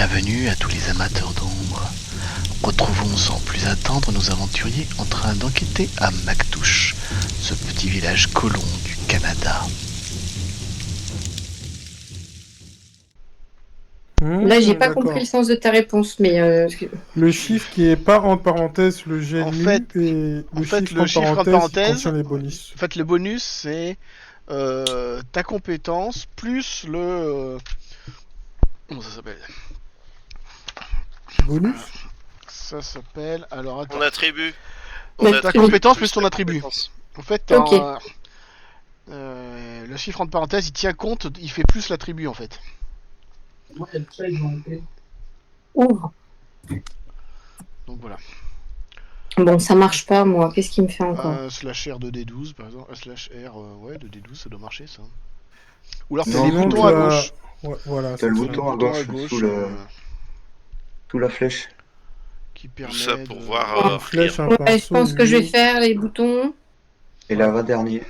Bienvenue à tous les amateurs d'ombre. Retrouvons sans plus attendre nos aventuriers en train d'enquêter à Mactouche, ce petit village colon du Canada. Là, j'ai pas D'accord. compris le sens de ta réponse, mais Le chiffre qui est pas entre parenthèses le GNU En fait- et En le fait, chiffre le chiffre entre qui parenthèses, contient les bonus. en fait, le bonus, c'est ta compétence plus le... comment ça s'appelle? Bonus Ça s'appelle... Alors, attends. On attribue. Ta compétence plus ton attribut. compétence. En fait, Ok. le chiffre entre parenthèses, il tient compte, il fait plus l'attribut, en fait. ouvre. Donc voilà. Bon, ça marche pas, moi. Qu'est-ce qui me fait encore Slash R de D12, par exemple. Slash R, ouais, de D12, ça doit marcher, ça. Ou alors t'as Non, des Sinon, boutons tu à as- gauche. Ouais, voilà, T'as c'est le ça. bouton à gauche, sous la flèche. Qui Tout permet ça pour de... voir Une flèche, un Ouais, je pinceau, pense une que je vais loupe. faire les boutons. Et l'avant-dernier.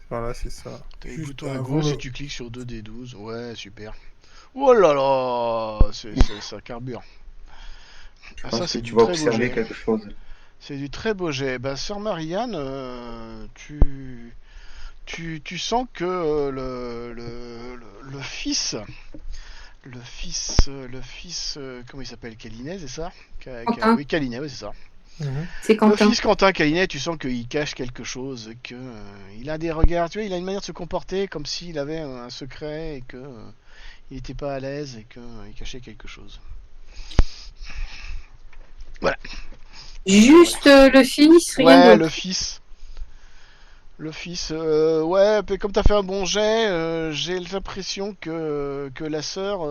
Voilà, c'est ça. T'as les Juste boutons à avant gauche le- et tu cliques sur 2D12. Ouais, super. Oh là là, ça carbure. Je Ah, pense ça, que c'est tu du vas très beau observer jet. quelque chose. C'est du très beau jet. Bah, sœur Marianne, tu sens que le fils, comment il s'appelle, Calinet, c'est ça? Quentin. Oui, Calinet, oui, c'est ça. Mhm. C'est Le Quentin. fils Quentin Calinet, tu sens qu'il cache quelque chose, que il a des regards, tu vois, il a une manière de se comporter comme s'il avait un secret et que il n'était pas à l'aise et qu'il cachait quelque chose. Juste le fils, rien Ouais, d'autre. le fils, ouais, comme t'as fait un bon jet, j'ai l'impression que la sœur,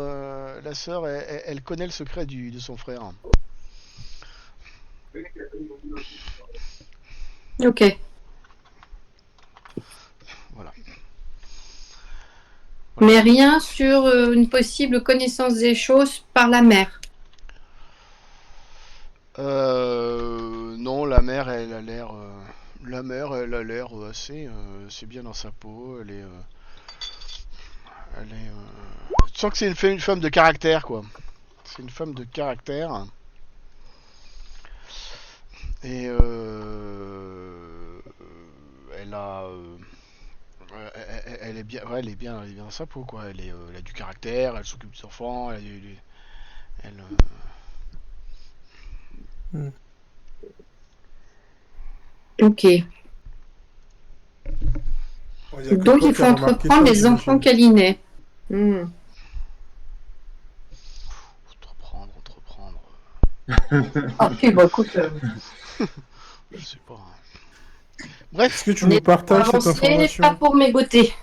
elle connaît le secret de son frère. Ok. Voilà. Mais rien sur une possible connaissance des choses par la mère. Non, la mère, elle a l'air, assez, c'est bien dans sa peau. Tu sens que c'est une femme de caractère, quoi. C'est une femme de caractère. Et elle a, elle est bien, ouais, elle est bien dans sa peau, quoi. Elle a du caractère, elle s'occupe des enfants, elle, Ok. Bon, il y a que Donc toi il qui faut as remarqué entreprendre ça, les enfants j'imagine. Calinet. entreprendre. Ok, bon, écoute. Je sais pas. Est-ce Bref, que tu On nous est partages cette avancé, pas information? pour mégoter.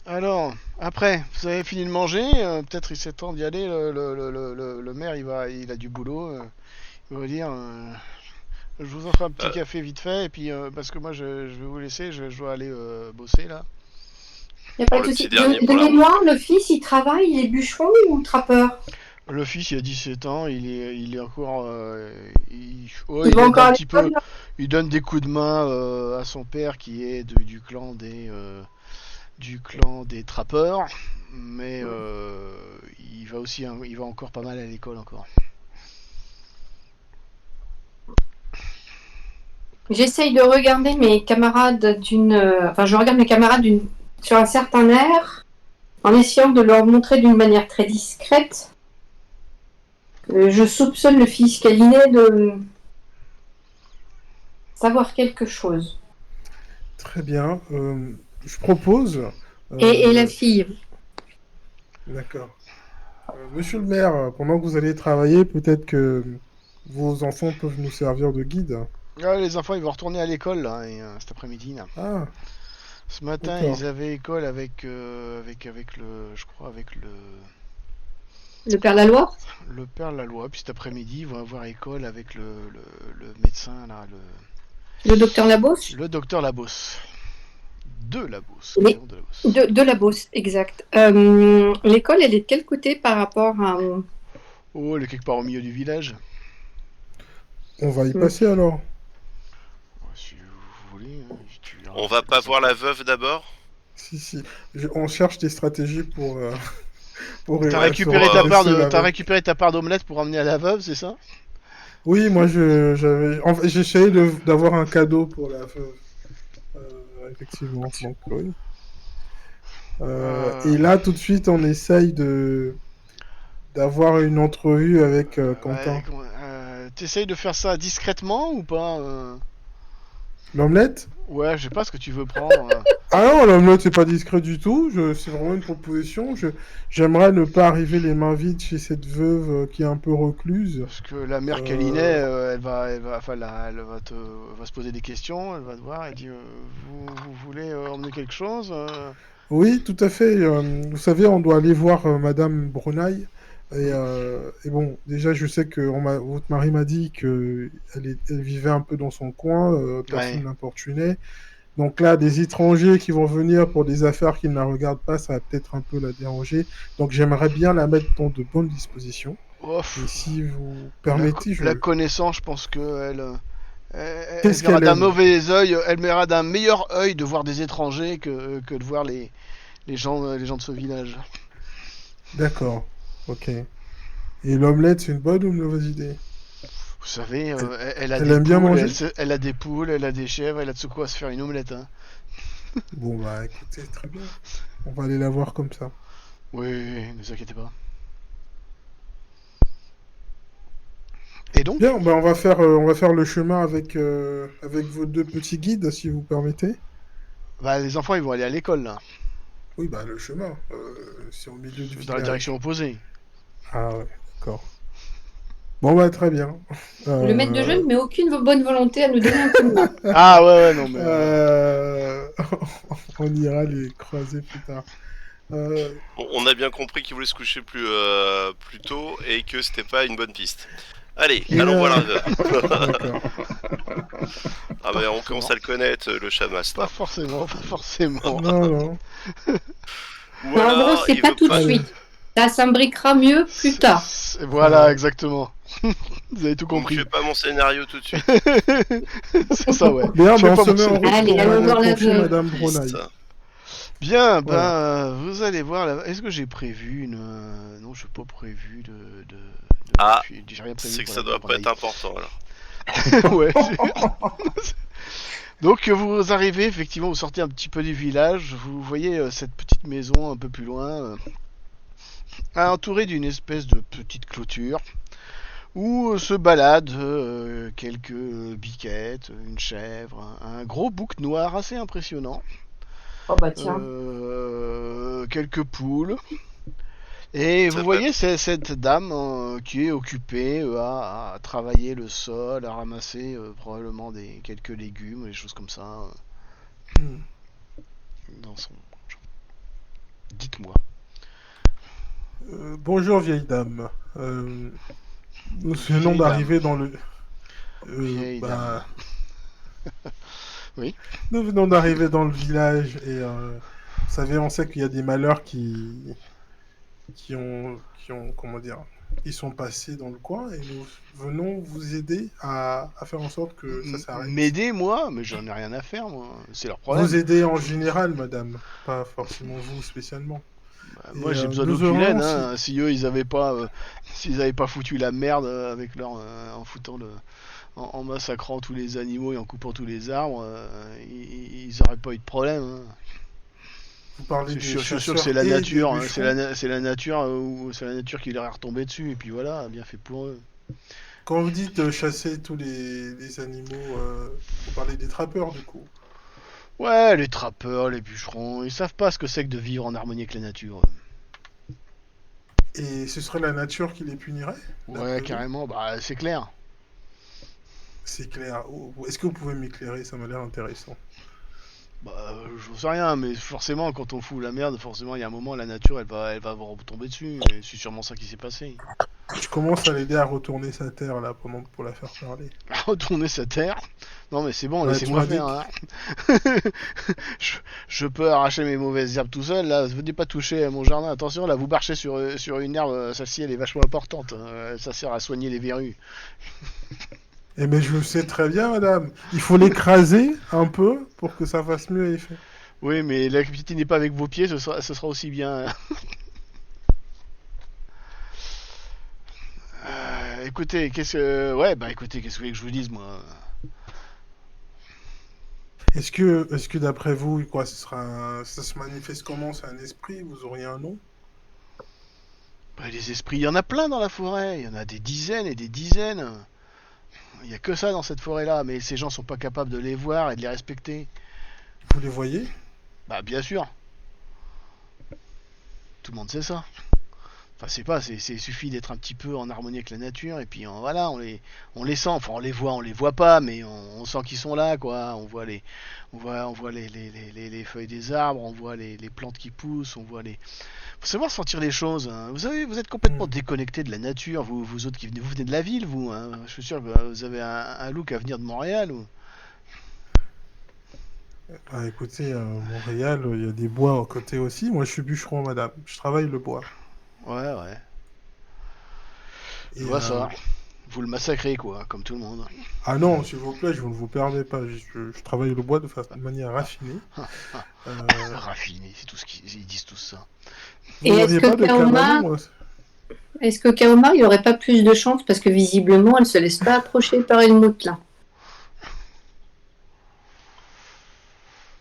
alors, après, vous avez fini de manger, peut-être il serait temps d'y aller, le maire il a du boulot, il va dire, je vous offre un petit café vite fait, et puis parce que moi je vais vous laisser, je dois aller bosser là. Y a pas Pour de le souci. petit dernier pour la Donnez-moi, le fils, il travaille, il est bûcheron ou trappeur? Le fils il a 17 ans, il est encore, Il il va aide encore un à petit peu, l'école? il donne des coups de main à son père qui est du clan des trappeurs, mais il va encore pas mal à l'école encore. J'essaye de regarder mes camarades enfin, je regarde mes camarades sur un certain air, en essayant de leur montrer d'une manière très discrète. Je soupçonne le fils Calinet de savoir quelque chose. Très bien. Je propose... Et la fille. D'accord. Monsieur le maire, pendant que vous allez travailler, peut-être que vos enfants peuvent nous servir de guide. Ah, les enfants ils vont retourner à l'école là, cet après-midi là. Ah, Ce matin d'accord. ils avaient école avec je crois avec Le père Laloy? le père Laloy, puis cet après-midi ils vont avoir école avec le médecin là, Le docteur Labos? le docteur Labos. De Labos, Oui. de Labos. De Labos, exact. L'école, elle est de quel côté par rapport à... Oh, elle est quelque part au milieu du village. On va y passer alors. Si vous voulez, hein, tu verras. On va pas voir la veuve d'abord? Si. On cherche des stratégies T'as elle récupéré sera seule t'as avec. récupéré ta part d'omelette pour emmener à la veuve, c'est ça? Oui, moi, en fait, j'essayais d'avoir un cadeau pour la veuve. Effectivement, donc oui. Euh, Et là, tout de suite, on essaye d'avoir une entrevue avec ouais, Quentin. t'essayes de faire ça discrètement ou pas L'omelette? Ouais, je sais pas ce que tu veux prendre. Ah non, l'omelette, c'est pas discret du tout. C'est vraiment une proposition. J'aimerais ne pas arriver les mains vides chez cette veuve qui est un peu recluse. Parce que la mère Calinet, Euh, enfin, elle va se poser des questions, elle va te voir, elle dit, vous voulez emmener quelque chose Oui, tout à fait. Vous savez, on doit aller voir Madame Brunaille. Et bon, déjà, je sais que votre mari m'a dit que elle vivait un peu dans son coin, personne Ouais. n'importunait. Donc là, des étrangers qui vont venir pour des affaires qui ne la regardent pas, ça va peut-être un peu la déranger. Donc j'aimerais bien la mettre dans de bonnes dispositions. Oh, Et si vous la, permettez, la connaissant, je pense que elle Qu'est-ce verra qu'elle d'un aime? mauvais œil, elle verra d'un meilleur œil de voir des étrangers que de voir les gens de ce village. D'accord. Ok. Et l'omelette, c'est une bonne ou une mauvaise idée? Vous savez, Elle, elle a elle des aime bien poules, manger? elle a des poules, elle a des chèvres, elle a de ce quoi se faire une omelette. Hein. Bon, bah écoutez, très bien. On va aller la voir comme ça. Oui, ne vous inquiétez pas. Et donc Bien, bah on va faire le chemin avec vos deux petits guides, si vous permettez. bah, les enfants, ils vont aller à l'école, là. Oui, bah le chemin, c'est au milieu du Dans la direction village. opposée. Ah ouais, d'accord. Bon, bah très bien. Le maître de jeu Euh, ne met aucune bonne volonté à nous donner un coup de main. Ah, ouais, non, mais... euh, on ira les croiser plus tard. Euh, Bon, on a bien compris qu'il voulait se coucher plus tôt et que c'était pas une bonne piste. Allez, et allons voir la veuve. d'accord. Ah Pas ben on commence à forcément. le connaître, le chamaste. Pas Hein. forcément, pas forcément. Non, non. Ou En gros, alors, c'est il pas veut tout de pas... Allez, suite. Ça s'imbriquera mieux plus tard. Voilà, exactement. Vous avez tout Vous me compris. tuez pas mon scénario tout de suite. C'est ça, ouais. bien, Je bah, vais on pas se mon met en scénario. route Allez, pour allons voir la confier veuve. Madame Piste. Bronaille. Bien, Voilà. vous allez voir. Est-ce que j'ai prévu une. Non, j'ai pas prévu Ah, j'ai rien prévu c'est que pour ça la doit pas Brunei. être important alors. Ouais. Donc vous arrivez, effectivement, vous sortez un petit peu du village, vous voyez cette petite maison un peu plus loin, entourée d'une espèce de petite clôture, où se baladent quelques biquettes, une chèvre, un gros bouc noir assez impressionnant, Oh bah tiens. quelques poules. Et vous Ça fait... voyez cette dame qui est occupée à travailler le sol, à ramasser probablement quelques légumes, des choses comme ça, Hmm. dans son... Dites-moi. Bonjour vieille dame. Nous venons Vieille dame. d'arriver dans le. Vieille dame. Bah, Oui. nous venons d'arriver dans le village et vous savez, on sait qu'il y a des malheurs qui ont, comment dire, qui sont passés dans le coin et nous venons vous aider à faire en sorte que ça s'arrête. M'aider, moi? Mais j'en ai rien à faire, moi. C'est leur Vous problème. aider en général, madame, pas forcément vous spécialement. Bah, Et moi, j'ai besoin nous d'aucune aurions aide, aussi. hein. Si eux, s'ils avaient pas foutu la merde avec leur, en foutant en massacrant tous les animaux et en coupant tous les arbres, ils auraient pas eu de problème. Hein. Vous parlez des Je suis sûr que chasseurs c'est la et des nature, hein. bûcherons. C'est la nature, ou c'est la nature qui leur est retombée dessus. Et puis voilà, bien fait pour eux. Quand vous dites chasser tous les animaux, vous parlez des trappeurs du coup. Ouais, les trappeurs, les bûcherons, ils savent pas ce que c'est que de vivre en harmonie avec la nature. Et ce serait la nature qui les punirait, d'après Ouais, vous? carrément, bah c'est clair. C'est clair. Est-ce que vous pouvez m'éclairer? Ça m'a l'air intéressant. Bah, j'en sais rien, mais forcément, quand on fout la merde, forcément, il y a un moment, la nature, elle va vous retomber dessus. Et c'est sûrement ça qui s'est passé. Je commence à l'aider à retourner sa terre là pour la faire parler. Retourner sa terre. Non, mais c'est bon, Ouais, tu laissez-moi m'as dit faire. Hein. je peux arracher mes mauvaises herbes tout seul. Là, venez pas toucher à mon jardin. Attention, là, vous marchez sur une herbe. Celle-ci, elle est vachement importante. Ça sert à soigner les verrues. Eh mais je le sais très bien, madame. Il faut l'écraser un peu pour que ça fasse mieux effet. Oui, mais l'activité n'est pas avec vos pieds, ce sera aussi bien. Écoutez, qu'est-ce que... Ouais, bah écoutez, qu'est-ce que vous voulez que je vous dise, moi? Est-ce que d'après vous, quoi, ça se manifeste comment? C'est un esprit? Vous auriez un nom? Bah, les esprits, il y en a plein dans la forêt. Il y en a des dizaines et des dizaines. Il y a que ça dans cette forêt-là, mais ces gens sont pas capables de les voir et de les respecter. Vous les voyez? Bah, bien sûr. Tout le monde sait ça. Enfin, c'est pas, il suffit d'être un petit peu en harmonie avec la nature et puis voilà, on les sent. Enfin, on les voit pas, mais on sent qu'ils sont là, quoi. On voit les feuilles des arbres, on voit les plantes qui poussent, on voit les. Faut savoir sentir les choses. Hein. Vous savez, vous êtes complètement déconnecté de la nature. Vous autres vous venez de la ville, vous. Hein. Je suis sûr que vous avez un look à venir de Montréal. Ou... Ah, écoutez, Montréal, il y a des bois à côté aussi. Moi, je suis bûcheron, madame. Je travaille le bois. Ouais, ouais. Je Et, vois ça. Vous le massacrez, quoi, comme tout le monde. Ah non, s'il vous plaît, je ne vous permets pas. Je travaille le bois de manière raffinée. Raffiné, c'est tout ce qu'ils disent tout ça. Et Vous est-ce n'auriez que pas de Kaoma- cabanon, Est-ce que Kaoma, il aurait pas plus de chance parce que visiblement, elle se laisse pas approcher par une là.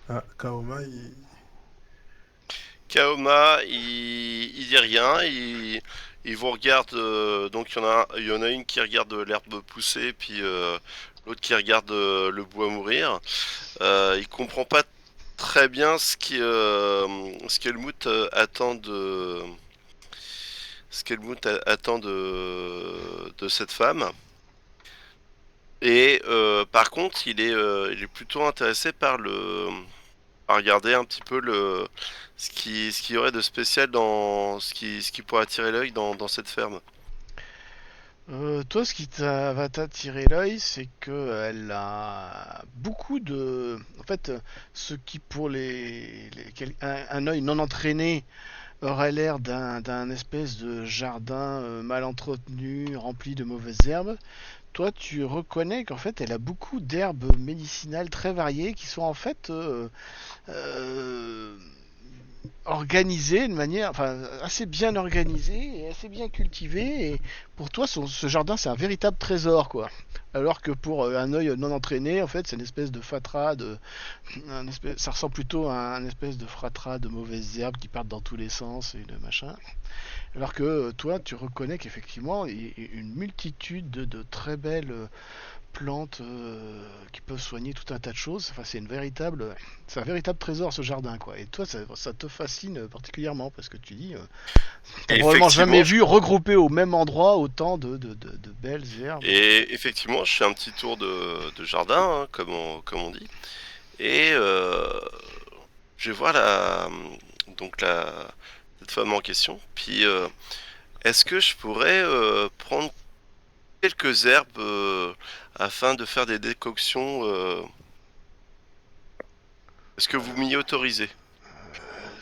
Ah, Kaoma, il... Kaoma, il dit rien, il vous regarde, donc il y en a une qui regarde l'herbe pousser, puis l'autre qui regarde le bois mourir. Il comprend pas très bien ce qu'Helmut attend de cette femme. Et par contre, il est plutôt intéressé par regarder un petit peu ce qui y aurait de spécial dans ce qui pourrait attirer l'œil dans cette ferme. Toi, ce qui va t'attirer l'œil, c'est que elle a beaucoup de. En fait, ce qui pour un œil non entraîné aurait l'air d'un espèce de jardin mal entretenu, rempli de mauvaises herbes. Toi, tu reconnais qu'en fait, elle a beaucoup d'herbes médicinales très variées qui sont en fait euh, organisé de manière, enfin, assez bien organisé et assez bien cultivé. Et pour toi, ce jardin, c'est un véritable trésor, quoi. Alors que pour un œil non entraîné, en fait, c'est une espèce de fatras, ça ressemble plutôt à un espèce de fratras de mauvaises herbes qui partent dans tous les sens et de machin. Alors que toi, tu reconnais qu'effectivement, il y a une multitude de très belles plantes qui peuvent soigner tout un tas de choses. Enfin, c'est un véritable trésor, ce jardin, quoi. Et toi, ça te fascine particulièrement parce que tu dis, t'as probablement jamais vu regrouper au même endroit autant de belles herbes. Et effectivement, je fais un petit tour de jardin, hein, comme on dit, et je vais voir cette femme en question. Puis, est-ce que je pourrais prendre quelques herbes afin de faire des décoctions? Est-ce que vous m'y autorisez?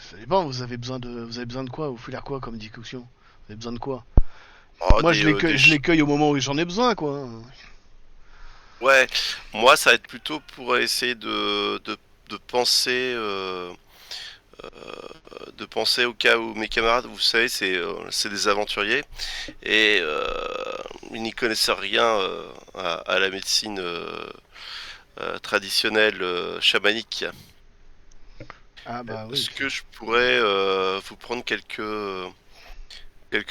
Ça dépend. Vous avez besoin de quoi? Vous voulez faire quoi comme décoction? Vous avez besoin de quoi? Oh, Moi, je les cueille au moment où j'en ai besoin, quoi. Ouais, moi ça va être plutôt pour essayer de penser de penser au cas où mes camarades, vous savez, c'est des aventuriers et ils n'y connaissent rien à la médecine traditionnelle chamanique. Ah bah oui. Est-ce que je pourrais vous prendre quelques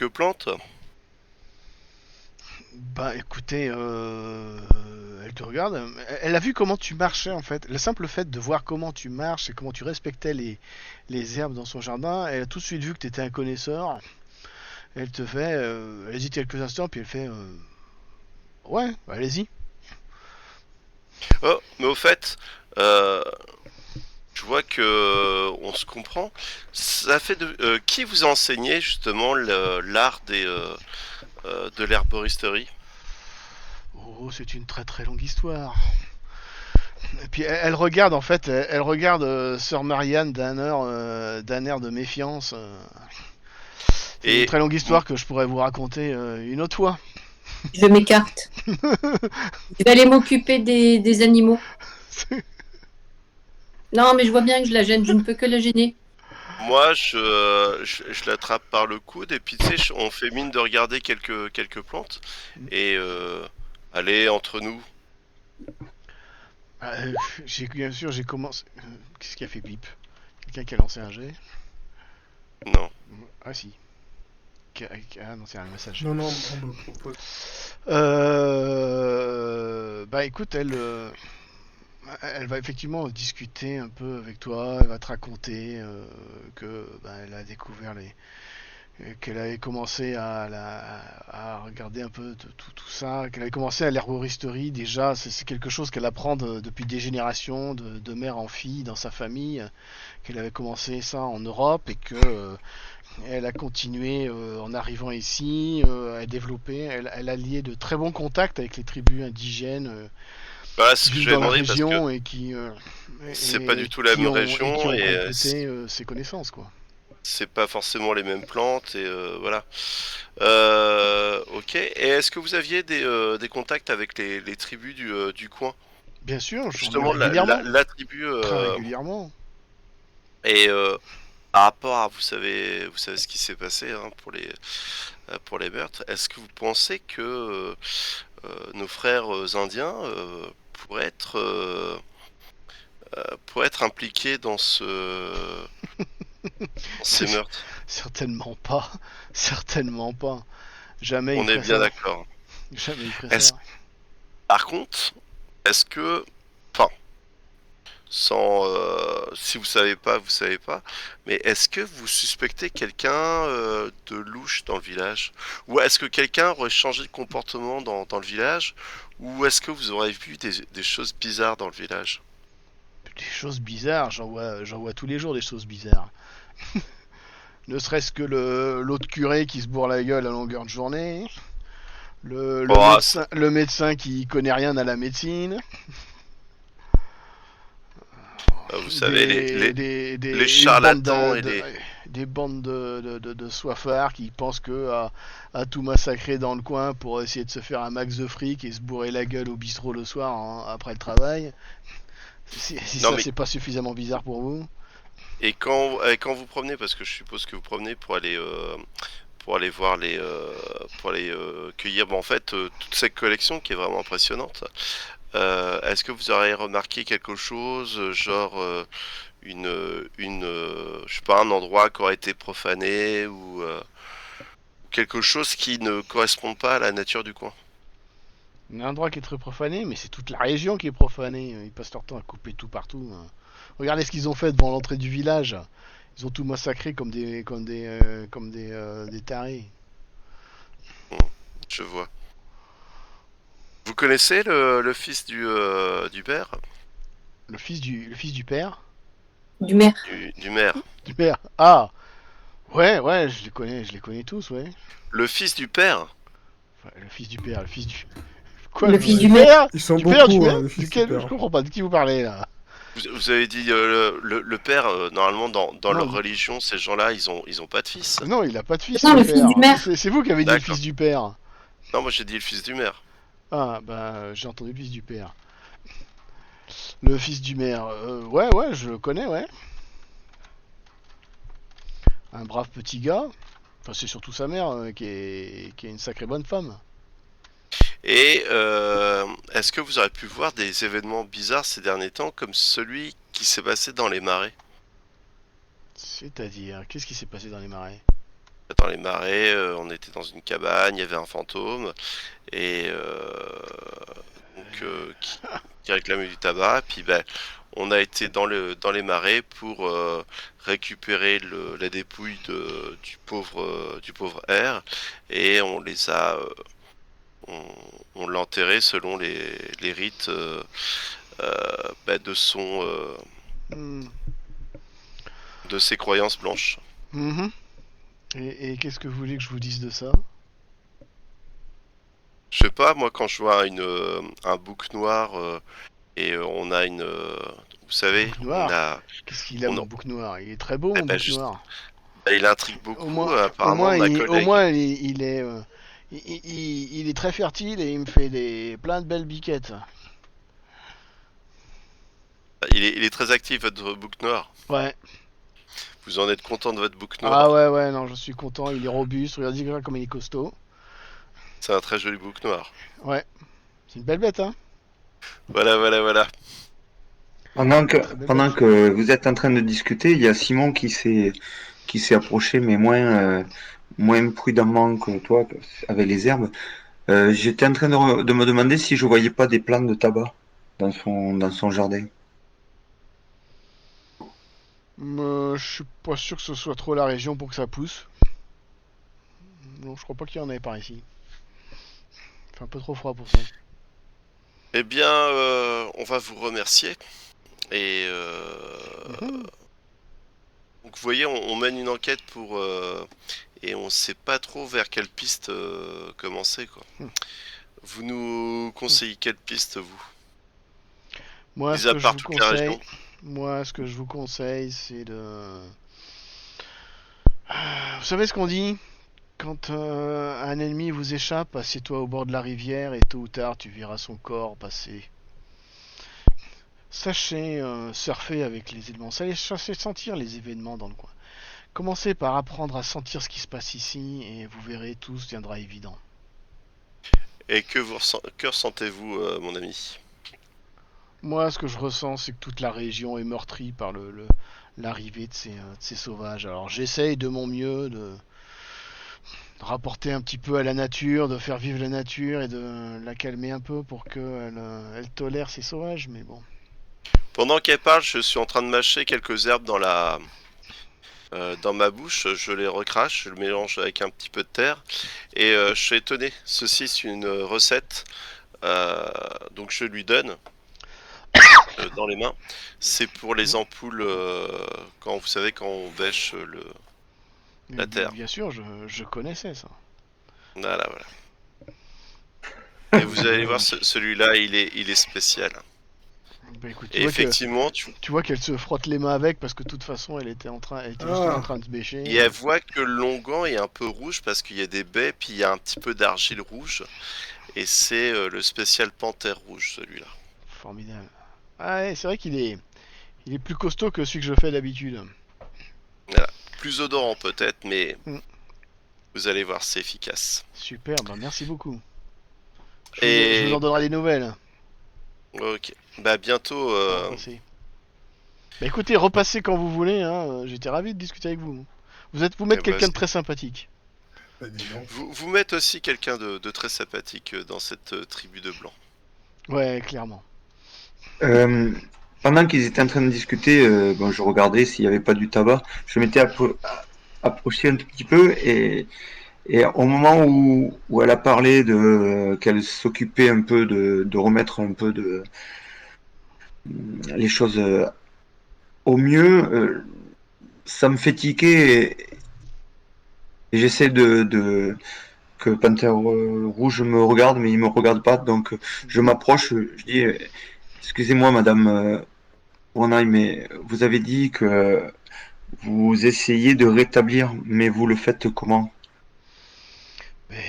plantes? Bah écoutez, elle te regarde, elle a vu comment tu marchais en fait. Le simple fait de voir comment tu marches et comment tu respectais les herbes dans son jardin, elle a tout de suite vu que tu étais un connaisseur. Elle te fait, elle hésite quelques instants puis elle fait, ouais, allez-y. Oh, mais au fait, je vois que on se comprend. Ça fait qui vous a enseigné justement l'art de l'herboristerie? Oh, c'est une très très longue histoire. Et puis elle regarde en fait, elle regarde Sœur Marianne d'un air de méfiance. C'est Et une très longue histoire que je pourrais vous raconter une autre fois. Je m'écarte. Je vais aller m'occuper des animaux. Non, mais je vois bien que je la gêne. Je ne peux que la gêner. Moi, je l'attrape par le coude et puis tu sais, on fait mine de regarder quelques plantes et allez entre nous. Bien sûr, j'ai commencé. Qu'est-ce qui a fait bip? Quelqu'un qui a lancé un jet? Non. Ah si. Ah non, c'est un message. Non, non, on me propose. Bah écoute, elle va effectivement discuter un peu avec toi. Elle va te raconter que elle a découvert qu'elle avait commencé à regarder un peu tout ça, qu'elle avait commencé à l'herboristerie déjà. C'est quelque chose qu'elle apprend depuis des générations, de mère en fille dans sa famille, qu'elle avait commencé ça en Europe et que elle a continué en arrivant ici, à développer. Elle a lié de très bons contacts avec les tribus indigènes Voilà, qui c'est ce que vivent j'avais dans la demandé parce que région et qui c'est pas du tout la qui même ont région et complété ses connaissances quoi. c'est pas forcément les mêmes plantes et voilà. Ok. Et est-ce que vous aviez des contacts avec les tribus du coin? Bien sûr, j'en ai Justement, régulièrement, la tribu très régulièrement. et par rapport à vous savez ce qui s'est passé hein, pour les meurtres. Est-ce que vous pensez que nos frères indiens pourraient être impliqués dans ces meurtres? Certainement pas, certainement pas. Jamais il On est ferait bien ça. d'accord. Jamais il ferait Est-ce ça. Par contre, est-ce que, enfin, sans, si vous savez pas, mais est-ce que vous suspectez quelqu'un de louche dans le village? Ou est-ce que quelqu'un aurait changé de comportement dans le village? Ou est-ce que vous aurez vu des choses bizarres dans le village? Des choses bizarres, j'en vois tous les jours des choses bizarres. Ne serait-ce que l'autre curé qui se bourre la gueule à longueur de journée, Oh, le médecin qui connaît rien à la médecine, vous savez, les une bande charlatans et des bandes de soifards qui pensent que à tout massacrer dans le coin pour essayer de se faire un max de fric et se bourrer la gueule au bistrot le soir après le travail. Si Non ça mais c'est pas suffisamment bizarre pour vous. et quand vous promenez, parce que je suppose que vous promenez pour aller voir pour aller cueillir en fait toute cette collection qui est vraiment impressionnante. Est-ce que vous aurez remarqué quelque chose, genre je sais pas, un endroit qui aurait été profané ou quelque chose qui ne correspond pas à la nature du coin? Un endroit qui est très profané, mais c'est toute la région qui est profanée. Ils passent leur temps à couper tout partout. Regardez ce qu'ils ont fait devant l'entrée du village. Ils ont tout massacré des tarés. Hmm, je vois. Vous connaissez le fils du père? Le fils du père. Du maire. Du maire? Du père. Ah, ouais, je les connais tous, ouais. Le fils du père? Enfin, le fils du père, le fils du. Quoi, Le fils Ouais, du maire. ils sont Du père, beaucoup, du maire le fils Duquel super. Je comprends pas, de qui vous parlez là? Vous avez dit le père, normalement dans Non, leur religion, ces gens-là, ils ont pas de fils. non, il a pas de fils, Non, le le fils père. du maire. C'est vous qui avez dit le D'accord. fils du père. Non, moi j'ai dit le fils du maire. Ah, bah, j'ai entendu le fils du père. Le fils du maire, ouais, je le connais, ouais. Un brave petit gars. Enfin, c'est surtout sa mère qui est une sacrée bonne femme. Et est-ce que vous aurez pu voir des événements bizarres ces derniers temps, comme celui qui s'est passé dans les marais? C'est-à-dire, qu'est-ce qui s'est passé dans les marais? Dans les marais, on était dans une cabane, il y avait un fantôme, et qui réclamait du tabac. Puis ben, on a été dans les marais pour récupérer la dépouille du pauvre R, et on, on l'a enterré selon les rites ben, Hmm. de ses croyances blanches. Mhm. Et qu'est-ce que vous voulez que je vous dise de ça? Je sais pas, moi quand je vois un bouc noir et on a vous savez, Bouc on noir? a, Qu'est-ce qu'il a, on mon a- bouc noir? Il est très beau, eh mon ben, bouc noir. il intrigue Au beaucoup moins, apparemment ma au collègue. moins, il est, il est très fertile et il me fait plein de belles biquettes. Il est très actif votre bouc noir. Ouais. Vous en êtes content de votre bouc Ah noir? ouais, non, je suis content, il est robuste, regardez comme il est costaud. C'est un très joli bouc noir. Ouais, c'est une belle bête, hein. Voilà. Pendant que, Très belle pendant bête. que vous êtes en train de discuter, il y a Simon qui s'est approché, mais moins prudemment que toi, avec les herbes. J'étais en train de me demander si je voyais pas des plantes de tabac dans son jardin. Je suis pas sûr que ce soit trop la région pour que ça pousse. Non, je crois pas qu'il y en ait par ici. Il fait un peu trop froid pour ça. Eh bien, on va vous remercier. Et Mhm. donc vous voyez, on mène une enquête et on sait pas trop vers quelle piste commencer, quoi. Vous nous conseillez quelle piste, vous? Moi, Mis ce à que je part vous toute la région. conseille, moi, ce que je vous conseille, c'est de. Vous savez ce qu'on dit? Quand un ennemi vous échappe, assieds-toi au bord de la rivière et tôt ou tard, tu verras son corps passer. Sachez surfer avec les éléments, sachez sentir les événements dans le coin. Commencez par apprendre à sentir ce qui se passe ici et vous verrez, tout deviendra évident. Et que ressentez-vous, mon ami? Moi, ce que je ressens, c'est que toute la région est meurtrie par l'arrivée de ces sauvages. Alors j'essaye de mon mieux de rapporter un petit peu à la nature, de faire vivre la nature et de la calmer un peu pour qu'elle elle tolère ces sauvages, mais bon. Pendant qu'elle parle, je suis en train de mâcher quelques herbes dans ma bouche. Je les recrache, je le mélange avec un petit peu de terre. Et je suis étonné. Ceci est une recette. Donc je lui donne dans les mains. C'est pour les ampoules quand vous savez quand on bêche la terre. Bien sûr, je connaissais ça. Voilà. Et vous allez voir, celui-là, il est spécial. Bah écoute, Et effectivement, tu vois qu'elle se frotte les mains avec parce que de toute façon elle était justement en train de se bêcher. et elle voit que le longan est un peu rouge parce qu'il y a des baies, puis il y a un petit peu d'argile rouge. Et c'est le spécial panthère rouge, celui-là. Formidable. Ah ouais, c'est vrai il est plus costaud que celui que je fais d'habitude. Voilà. Plus odorant peut-être, mais Mm. vous allez voir, c'est efficace. Super, bah merci beaucoup. Je Et vous en donnerai des nouvelles. ok, bah bientôt. Repassez. Bah écoutez, repassez quand vous voulez, hein. J'étais ravi de discuter avec vous. Vous m'êtes quelqu'un de très sympathique. Bah, dis donc. Vous mettez aussi quelqu'un de très sympathique dans cette tribu de blancs. Ouais, clairement. Pendant qu'ils étaient en train de discuter, bon, je regardais s'il n'y avait pas du tabac. Je m'étais approché un tout petit peu et au moment où elle a parlé qu'elle s'occupait un peu de remettre un peu les choses au mieux, ça me fait tiquer et j'essaie que Panthère Rouge me regarde, mais il me regarde pas, donc je m'approche, je dis excusez-moi Madame Brunei, mais vous avez dit que vous essayez de rétablir, mais vous le faites comment?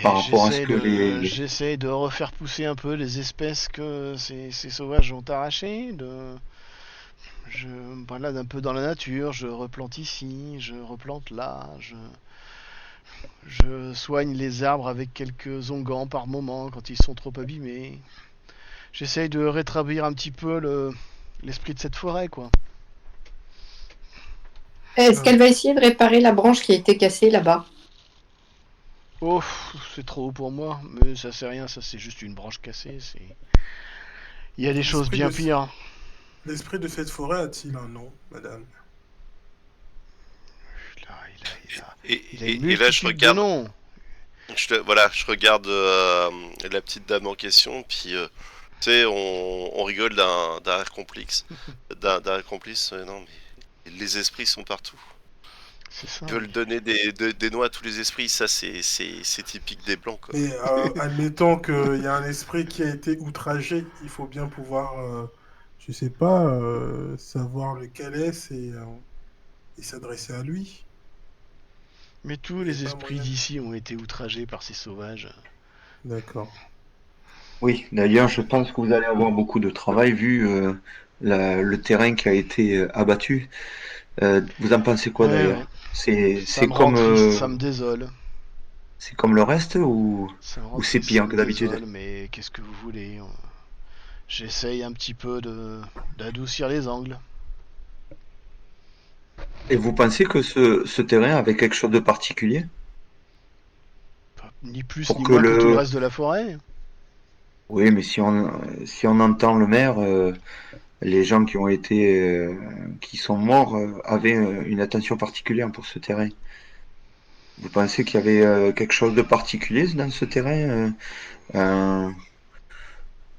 Par rapport à ce que J'essaie de refaire pousser un peu les espèces que ces sauvages ont arrachées. Je me balade un peu dans la nature, je replante ici, je replante là, je soigne les arbres avec quelques onguents par moment quand ils sont trop abîmés. J'essaye de rétablir un petit peu l'esprit de cette forêt, quoi. Est-ce qu'elle va essayer de réparer la branche qui a été cassée là-bas? Oh, c'est trop haut pour moi, mais ça c'est rien, ça c'est juste une branche cassée. Il y a des choses bien pires. L'esprit de cette forêt a-t-il un nom, madame? Il a Et une là, je multitude de regarde, noms. je regarde la petite dame en question, puis tu sais, on rigole d'un rêve complice, d'un rêve complice. Non, mais les esprits sont partout. C'est ça. Ils veulent donner des noix à tous les esprits, ça c'est typique des blancs, quoi. Mais admettons qu'il y a un esprit qui a été outragé, il faut bien pouvoir, je sais pas, savoir lequel est et s'adresser à lui. Mais tous Il y a les pas esprits moyen. d'ici ont été outragés par ces sauvages. D'accord. Oui, d'ailleurs, je pense que vous allez avoir beaucoup de travail vu le terrain qui a été abattu. Vous en pensez quoi Ouais, d'ailleurs? ouais. C'est Ça c'est me rend comme triste, ça me désole. c'est comme le reste Ça me rend ou c'est triste, ça pire me que d'habitude? désole, mais qu'est-ce que vous voulez? J'essaye un petit peu d'adoucir les angles. Et vous pensez que ce terrain avait quelque chose de particulier Ni plus pour ni que moins que tout le le... reste de la forêt. Oui, mais si on entend le maire, les gens qui sont morts avaient une attention particulière pour ce terrain. Vous pensez qu'il y avait quelque chose de particulier dans ce terrain, un,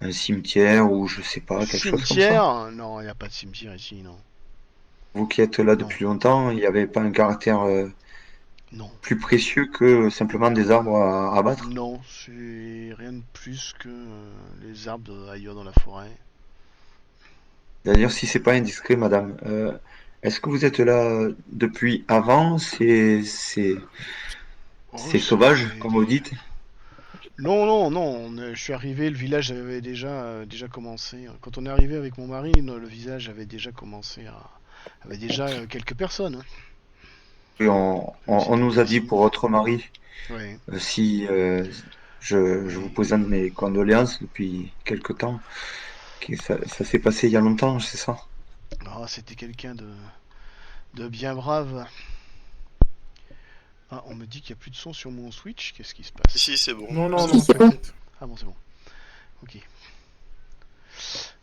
un cimetière ou je sais pas, quelque chose comme ça? Cimetière? Non, il n'y a pas de cimetière ici, non. Vous qui êtes là Non, depuis longtemps, il n'y avait pas un caractère non. plus précieux que simplement des arbres à abattre? Non, c'est rien de plus que les arbres ailleurs dans la forêt. D'ailleurs, si c'est pas indiscret, madame, est-ce que vous êtes là depuis avant? Oh, C'est ça sauvage, fait comme vous dites? Non, non, non, je suis arrivé, le village avait déjà commencé. Quand on est arrivé avec mon mari, le village avait déjà commencé à... avait déjà quelques personnes, hein. Oui, on C'était nous bien a dit ici. pour votre mari, Ouais. si je vous Ouais. présente mes condoléances depuis quelque temps, que ça s'est passé il y a longtemps, c'est ça? Ah, c'était quelqu'un de bien brave. Ah, on me dit qu'il n'y a plus de son sur mon Switch. Qu'est-ce qui se passe? Si, c'est bon. Non, non, Si, non, c'est bon. t'inquiète. Ah bon, c'est bon. Ok.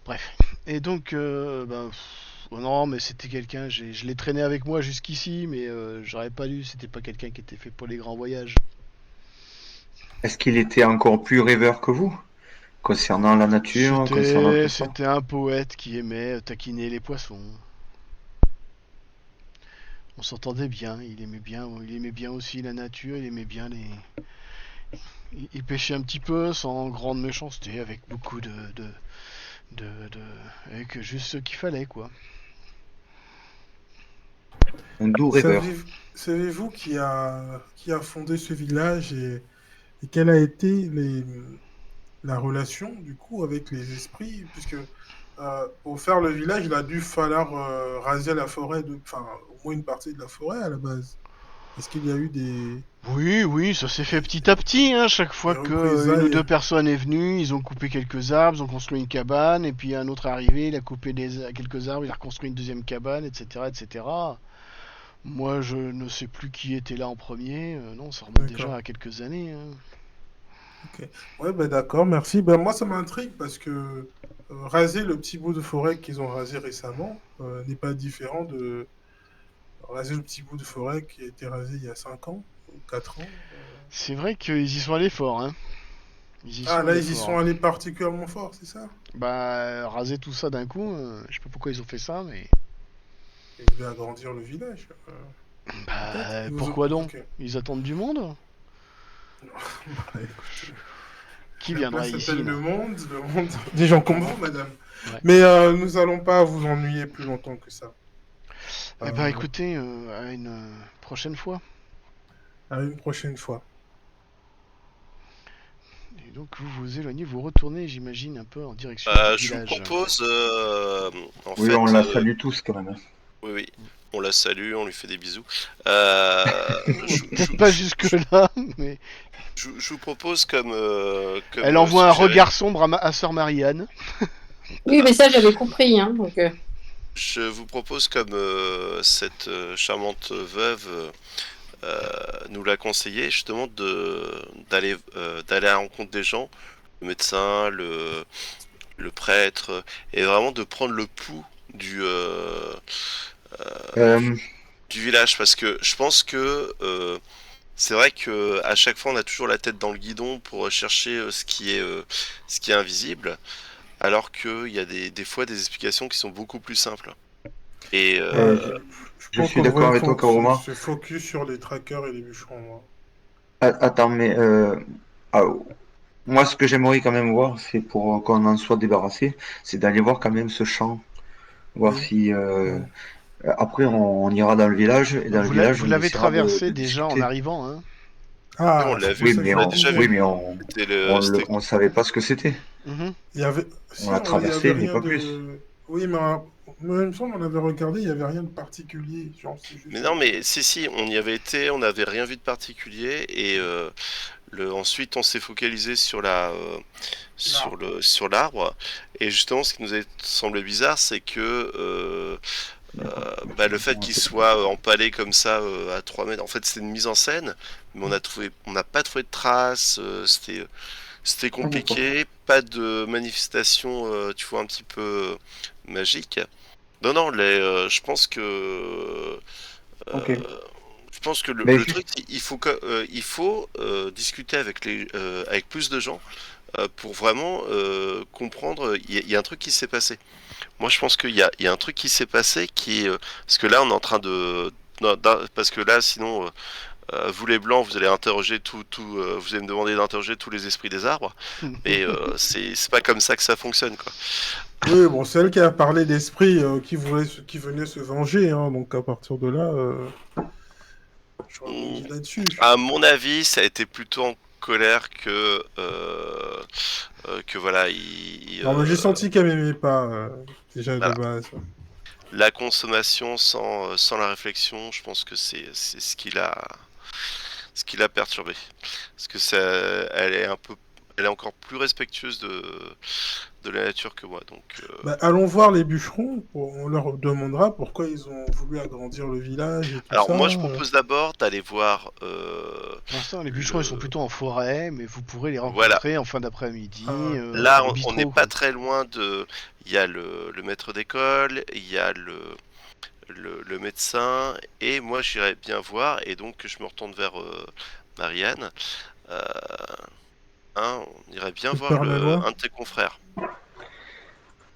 Bref. Et donc, oh non, mais c'était quelqu'un, je l'ai traîné avec moi jusqu'ici, mais j'aurais pas dû, c'était pas quelqu'un qui était fait pour les grands voyages. Est-ce qu'il était encore plus rêveur que vous, concernant la nature, concernant tout ça? C'était un poète qui aimait taquiner les poissons. On s'entendait bien, il aimait bien aussi la nature, il aimait bien les... Il pêchait un petit peu sans grande méchanceté, avec beaucoup avec juste ce qu'il fallait, quoi. Un doux rêveur. Savez-vous qui a fondé ce village et quelle a été la relation du coup avec les esprits? Puisque pour faire le village, il a dû falloir raser la forêt, enfin au moins une partie de la forêt à la base. Est-ce qu'il y a eu Oui, oui, ça s'est fait petit à petit, hein. Chaque des fois que une ou représailles? deux personnes est venue, ils ont coupé quelques arbres, ils ont construit une cabane, et puis un autre est arrivé, il a coupé quelques arbres, il a reconstruit une deuxième cabane, etc., etc. Moi, je ne sais plus qui était là en premier. Non, ça remonte déjà D'accord. à quelques années, hein. Ok. Ouais, ben d'accord, merci. Ben moi, ça m'intrigue parce que raser le petit bout de forêt qu'ils ont rasé récemment n'est pas différent de raser le petit bout de forêt qui a été rasé il y a 5 ans ou 4 ans. C'est vrai qu'ils y sont allés fort, hein. Ils y Ah, sont là, allés ils y fort. sont allés particulièrement fort, c'est ça? Bah, raser tout ça d'un coup, je sais pas pourquoi ils ont fait ça, mais... Ils voulaient agrandir le village. Peut-être. Bah, pourquoi donc? Ok. Ils attendent du monde? Bah, écoute, Qui la place viendra s'appelle ici, là? le monde des gens comme vous, madame. Ouais. Mais nous allons pas vous ennuyer plus longtemps que ça. Eh ben, Euh, écoutez, à une prochaine fois. à une prochaine fois. Et donc, vous vous éloignez, vous retournez, j'imagine, un peu en direction du Je vous village. propose, en Oui, on fait, la salue tous quand même, hein. oui, oui, on la salue, on lui fait des bisous. Peut-être pas jusque-là, mais... Je vous propose comme Elle envoie un suggéré, regard sombre à Sœur Marianne. Oui, mais ça, j'avais compris. Hein, donc, je vous propose comme cette charmante veuve nous l'a conseillé, justement d'aller à la rencontre des gens, le médecin, le prêtre, et vraiment de prendre le pouls Euh, du village, parce que je pense que c'est vrai que à chaque fois on a toujours la tête dans le guidon pour chercher ce qui est invisible, alors qu'il y a des fois des explications qui sont beaucoup plus simples. Et Ouais, euh, je je pense suis qu'on devrait d'accord avec toi, Karuma. se focus sur les trackers et les bûcherons, moi. Attends, mais ah, moi, ce que j'aimerais quand même voir, c'est pour qu'on en soit débarrassé, c'est d'aller voir quand même ce champ, voir Oui. si Bon. après on ira dans le village et dans le village Vous on l'avez essaiera traversé de déjà en discuter. arrivant, hein. oui, on Ah, l'a c'est pour vu, Oui, ça que mais je on l'a le déjà disais. vu. C'était on savait pas ce que c'était. Mhm. Il y avait, On si, l'a il y avait traversé, mais rien pas plus. de, Oui, mais il me semble qu'on avait regardé, il n'y avait rien de particulier. Genre, c'est Mais juste. non, mais si, on y avait été, on n'avait rien vu de particulier et ensuite on s'est focalisé sur L'arbre. sur l'arbre et justement ce qui nous a semblé bizarre, c'est que le fait qu'il soit empalé comme ça à 3 mètres, en fait c'était une mise en scène, mais on n'a pas trouvé de traces, c'était compliqué, pas de manifestation, tu vois, un petit peu magique. Non, non, Ok. je pense que Mais le juste, truc, il faut discuter avec avec plus de gens pour vraiment comprendre. Il y a un truc qui s'est passé. Moi, je pense il y a un truc qui s'est passé qui est parce que là, on est en train de non, parce que là, sinon, vous les blancs, vous allez interroger vous allez me demander d'interroger tous les esprits des arbres, et c'est pas comme ça que ça fonctionne, quoi. Oui, bon, c'est elle qui a parlé d'esprit qui venait se venger, hein, donc à partir de là, je Mm, rebondis là-dessus. À mon avis, ça a été plutôt en colère que voilà, Non, mais j'ai senti qu'elle m'aimait pas, déjà de voilà. base. La consommation sans la réflexion, je pense que c'est ce qui l'a perturbé. Parce que elle est encore plus respectueuse de la nature que moi. Donc, Bah, allons voir les bûcherons, on leur demandera pourquoi ils ont voulu agrandir le village et tout alors ça. moi, je propose d'abord d'aller voir Pour l'instant, les bûcherons ils sont le. plutôt en forêt, mais vous pourrez les Voilà. rencontrer en fin d'après-midi Ah, Là, au on n'est bistrot, pas quoi. très loin de. Il y a le maître d'école, il y a le médecin, et moi j'irais bien voir, et donc je me retourne vers Marianne. Euh, on irait bien tu te voir permets moi? un de tes confrères.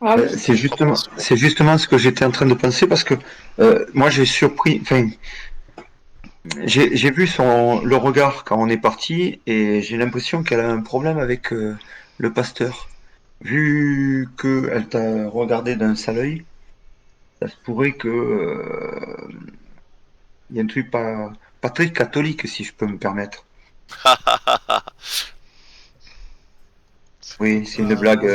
Ah oui. c'est justement ce que j'étais en train de penser parce que moi j'ai surpris, enfin, j'ai vu le regard quand on est parti et j'ai l'impression qu'elle a un problème avec le pasteur. Vu qu'elle t'a regardé d'un sale œil, ça se pourrait que il y a un truc pas très catholique, si je peux me permettre. Oui, c'est une Ah, blague,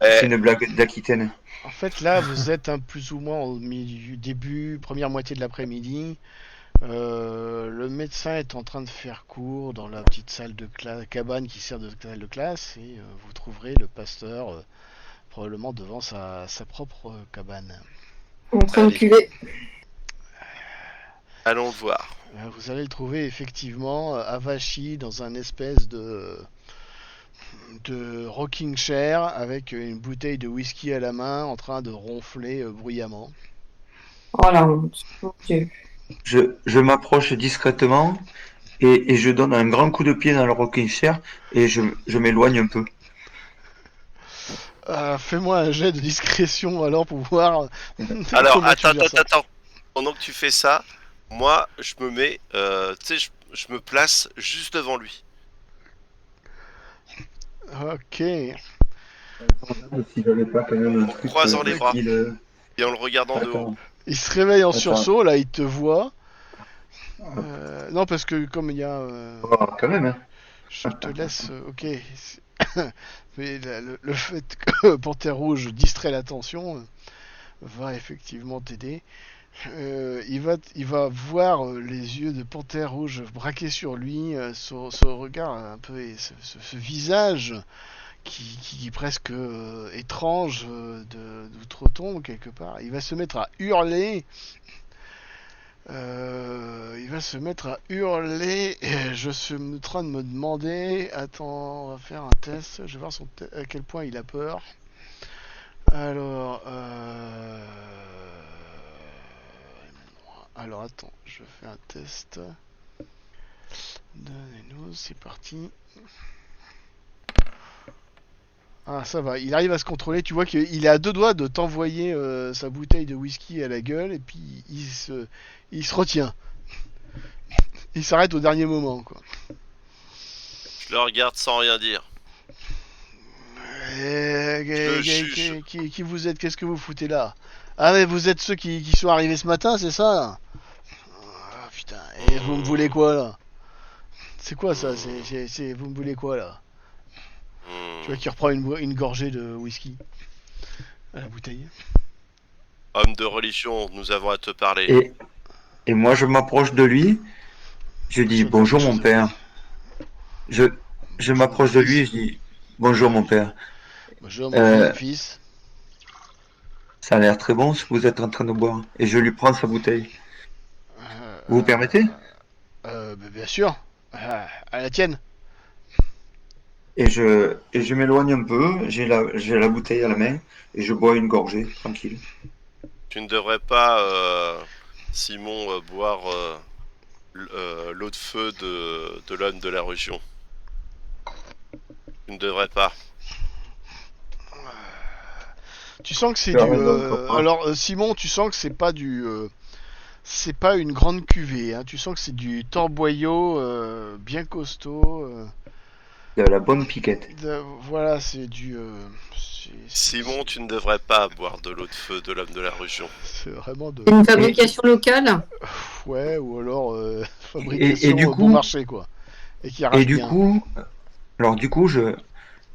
Eh, c'est une blague d'Aquitaine. en fait, là, vous êtes un plus ou moins au milieu, début, première moitié de l'après-midi. Le médecin est en train de faire cours dans la petite salle de cabane qui sert de salle de classe et vous trouverez le pasteur probablement devant sa propre cabane. En train de allez, cuver. allons le voir. Vous allez le trouver effectivement avachi dans un espèce de rocking chair avec une bouteille de whisky à la main en train de ronfler bruyamment. Oh la honte. Mon Dieu. Je m'approche discrètement et je donne un grand coup de pied dans le rocking chair et je m'éloigne un peu. Fais-moi un jet de discrétion alors pour voir Alors, comment tu gères ça. attends. Pendant que tu fais ça, moi, je me mets, tu sais, je me place juste devant lui. Ok. Si j'avais pas quand même un truc Croisant les bras facile. et en le regardant de haut. Attends, Il se réveille en attends. sursaut, là il te voit. Non parce que comme il y a... Oh, quand même, hein. je te laisse... ok. Mais le fait que Panthère Rouge distrait l'attention va effectivement t'aider. Il va voir les yeux de Panthère Rouge braqués sur lui, ce regard un peu... ce visage qui est presque étrange d'outre-tombe quelque part. Il va se mettre à hurler. Il va se mettre à hurler. Et je suis en train de me demander. Attends, on va faire un test. Je vais voir à quel point il a peur. Alors, attends, je fais un test. Donnez-nous, c'est parti. Ah, ça va, il arrive à se contrôler. Tu vois qu'il est à deux doigts de t'envoyer sa bouteille de whisky à la gueule et puis il se retient. Il s'arrête au dernier moment, quoi. Je le regarde sans rien dire. Je le juge. Qui vous êtes? Qu'est-ce que vous foutez là? Ah, mais vous êtes ceux qui sont arrivés ce matin, c'est ça? Ah, putain, et vous me voulez quoi là? C'est quoi ça? Vous me voulez quoi là? Tu vois qu'il reprend une gorgée de whisky. à la bouteille. Homme de religion, nous avons à te parler. Et moi, je m'approche de lui. Je dis Ça doit bonjour être mon chose à père. Je Bonjour, m'approche mon de lui et fils. je dis bonjour mon père. Bonjour, mon Euh, fils. Ça a l'air très bon ce que vous êtes en train de boire. Et je lui prends sa bouteille. Euh, Vous permettez? Bien sûr. À la tienne. Et je m'éloigne un peu. J'ai la bouteille à la main et je bois une gorgée, tranquille. Tu ne devrais pas, Simon, boire l'eau de feu de l'homme de la religion. Tu ne devrais pas. Tu sens que c'est Tu as du. raison, copain. Alors, Simon, tu sens que c'est pas du. C'est pas une grande cuvée. Hein. Tu sens que c'est du torboyau bien costaud. De la bonne piquette. Voilà, c'est du. Simon, tu ne devrais pas boire de l'eau de feu de l'homme de la religion. C'est vraiment de. C'est une fabrication locale. Ouais, ou alors Et fabrication du bon coup, marché, quoi. Et qui arrache bien. alors du coup, je,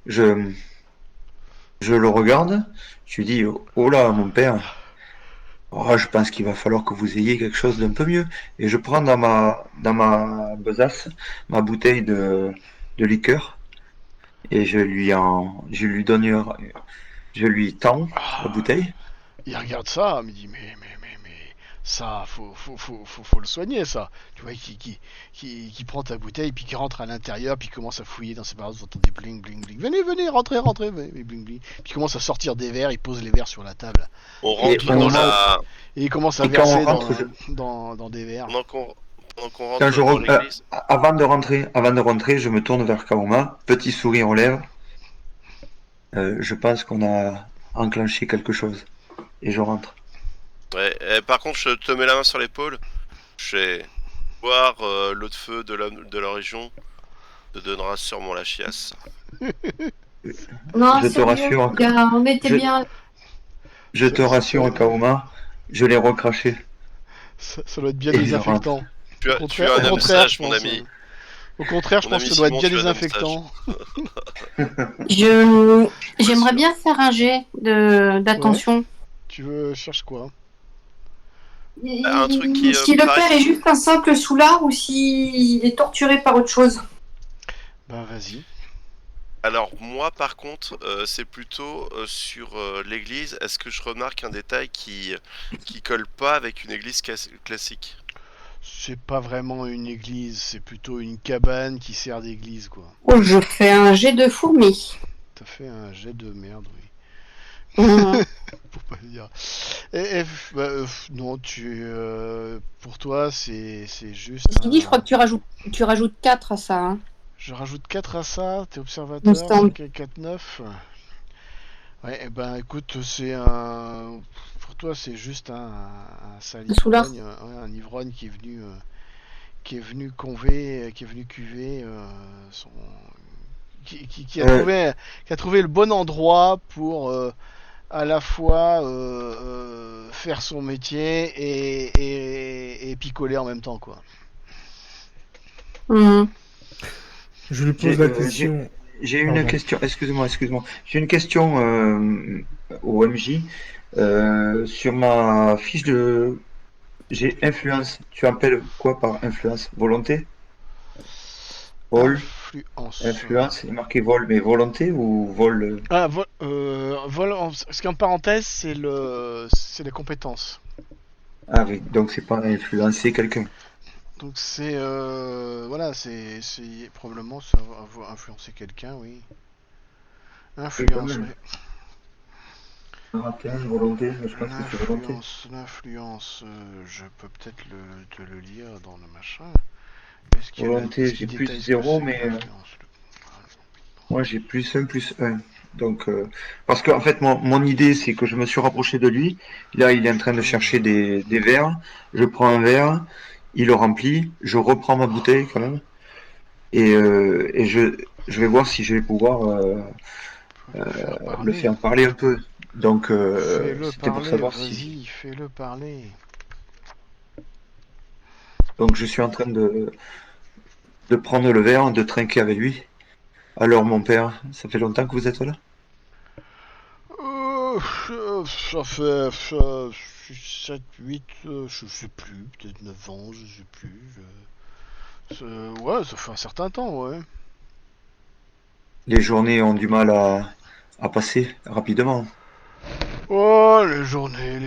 je le regarde. Je lui dis, oh là, mon père. Oh, je pense qu'il va falloir que vous ayez quelque chose d'un peu mieux. Et je prends dans ma besace ma bouteille de liqueur et je lui donne, je lui tends la Ah, bouteille. il regarde ça, il me dit mais ça faut le soigner ça. Tu vois qui prend ta bouteille puis qui rentre à l'intérieur puis commence à fouiller dans ses barres, vous entendez bling bling bling. Venez rentrez venez, bling bling. Puis il commence à sortir des verres, il pose les verres sur la table On et rentre puis dans la. il commence à Et quand on verser rentre, dans des verres. Pendant qu'on quand rentre dans l'église. avant de rentrer, je me tourne vers Kaoma, petit sourire aux lèvres. Je pense qu'on a enclenché quelque chose. Et je rentre. Ouais, par contre, je te mets la main sur l'épaule. Je vais boire l'eau de feu de l'homme de la région. Te donnera sûrement la chiasse. Non, Je te sérieux, rassure, gars, on était je, bien. je te rassure, Kaoma, je l'ai recraché Ça doit être bien et je rentre. désinfectant. Tu as un Au homme contraire, je sage, mon pense. ami. Au contraire, je Mon pense que ami ça doit être Simon, bien tu es un homme sage. désinfectant. J'aimerais sûr. bien faire un jet d'attention. Tu veux chercher quoi? Un truc qui Si le paraît. père est juste un simple soulard ou s'il est torturé par autre chose. Bah vas-y. Alors moi par contre c'est plutôt sur l'église. Est-ce que je remarque un détail qui colle pas avec une église classique? C'est pas vraiment une église, c'est plutôt une cabane qui sert d'église, quoi. Oh, je fais un jet de fourmi. T'as fait un jet de merde, oui. Mhm. Pour pas dire. Non, pour toi, c'est juste. Ceci dit, je crois que tu rajoutes 4 à ça. Hein. Je rajoute 4 à ça, t'es Il me observateur, semble. 5 4, 9. Ouais, eh ben écoute, c'est un. Pour toi, c'est juste un sale Un soulard. ivrogne, un ivrogne qui est venu cuver son. Qui a trouvé le bon endroit pour à la fois faire son métier et picoler en même temps, quoi. Mhm. Je lui pose la question. J'ai une Pardon. question, excuse-moi. J'ai une question au MJ. Sur ma fiche de... J'ai influence. Tu appelles quoi par influence? Volonté? Vol? Influence. Influence? Il est marqué vol, mais volonté ou vol? Ah, ce qu'en parenthèse, c'est les compétences. Ah oui, donc c'est pas influencer quelqu'un. Donc c'est voilà, c'est probablement ça va influencer quelqu'un, oui. Influence, même. oui. Volonté, je pense que c'est volonté. L'influence, je peux peut-être te le lire dans le machin. Est-ce qu'il Volonté, est-ce j'ai qu'il plus détaille ce que 0, c'est, mais l'influence moi j'ai plus 1 plus 1. Donc, parce qu'en fait, mon idée, c'est que je me suis rapproché de lui. Là, il est en train de chercher des verres. Je prends un verre, il le remplit, je reprends ma bouteille quand même. Et je vais voir si je vais pouvoir le faire parler un peu. Donc, Fais-le c'était pour parler, savoir si. vas-y, fais-le parler. Donc, je suis en train de prendre le verre, de trinquer avec lui. Alors, mon père, ça fait longtemps que vous êtes là? Ça fait 7, 8, je sais plus, peut-être 9 ans, je sais plus. Ouais, ça fait un certain temps, ouais. Les journées ont du mal à passer rapidement. Oh, les journées,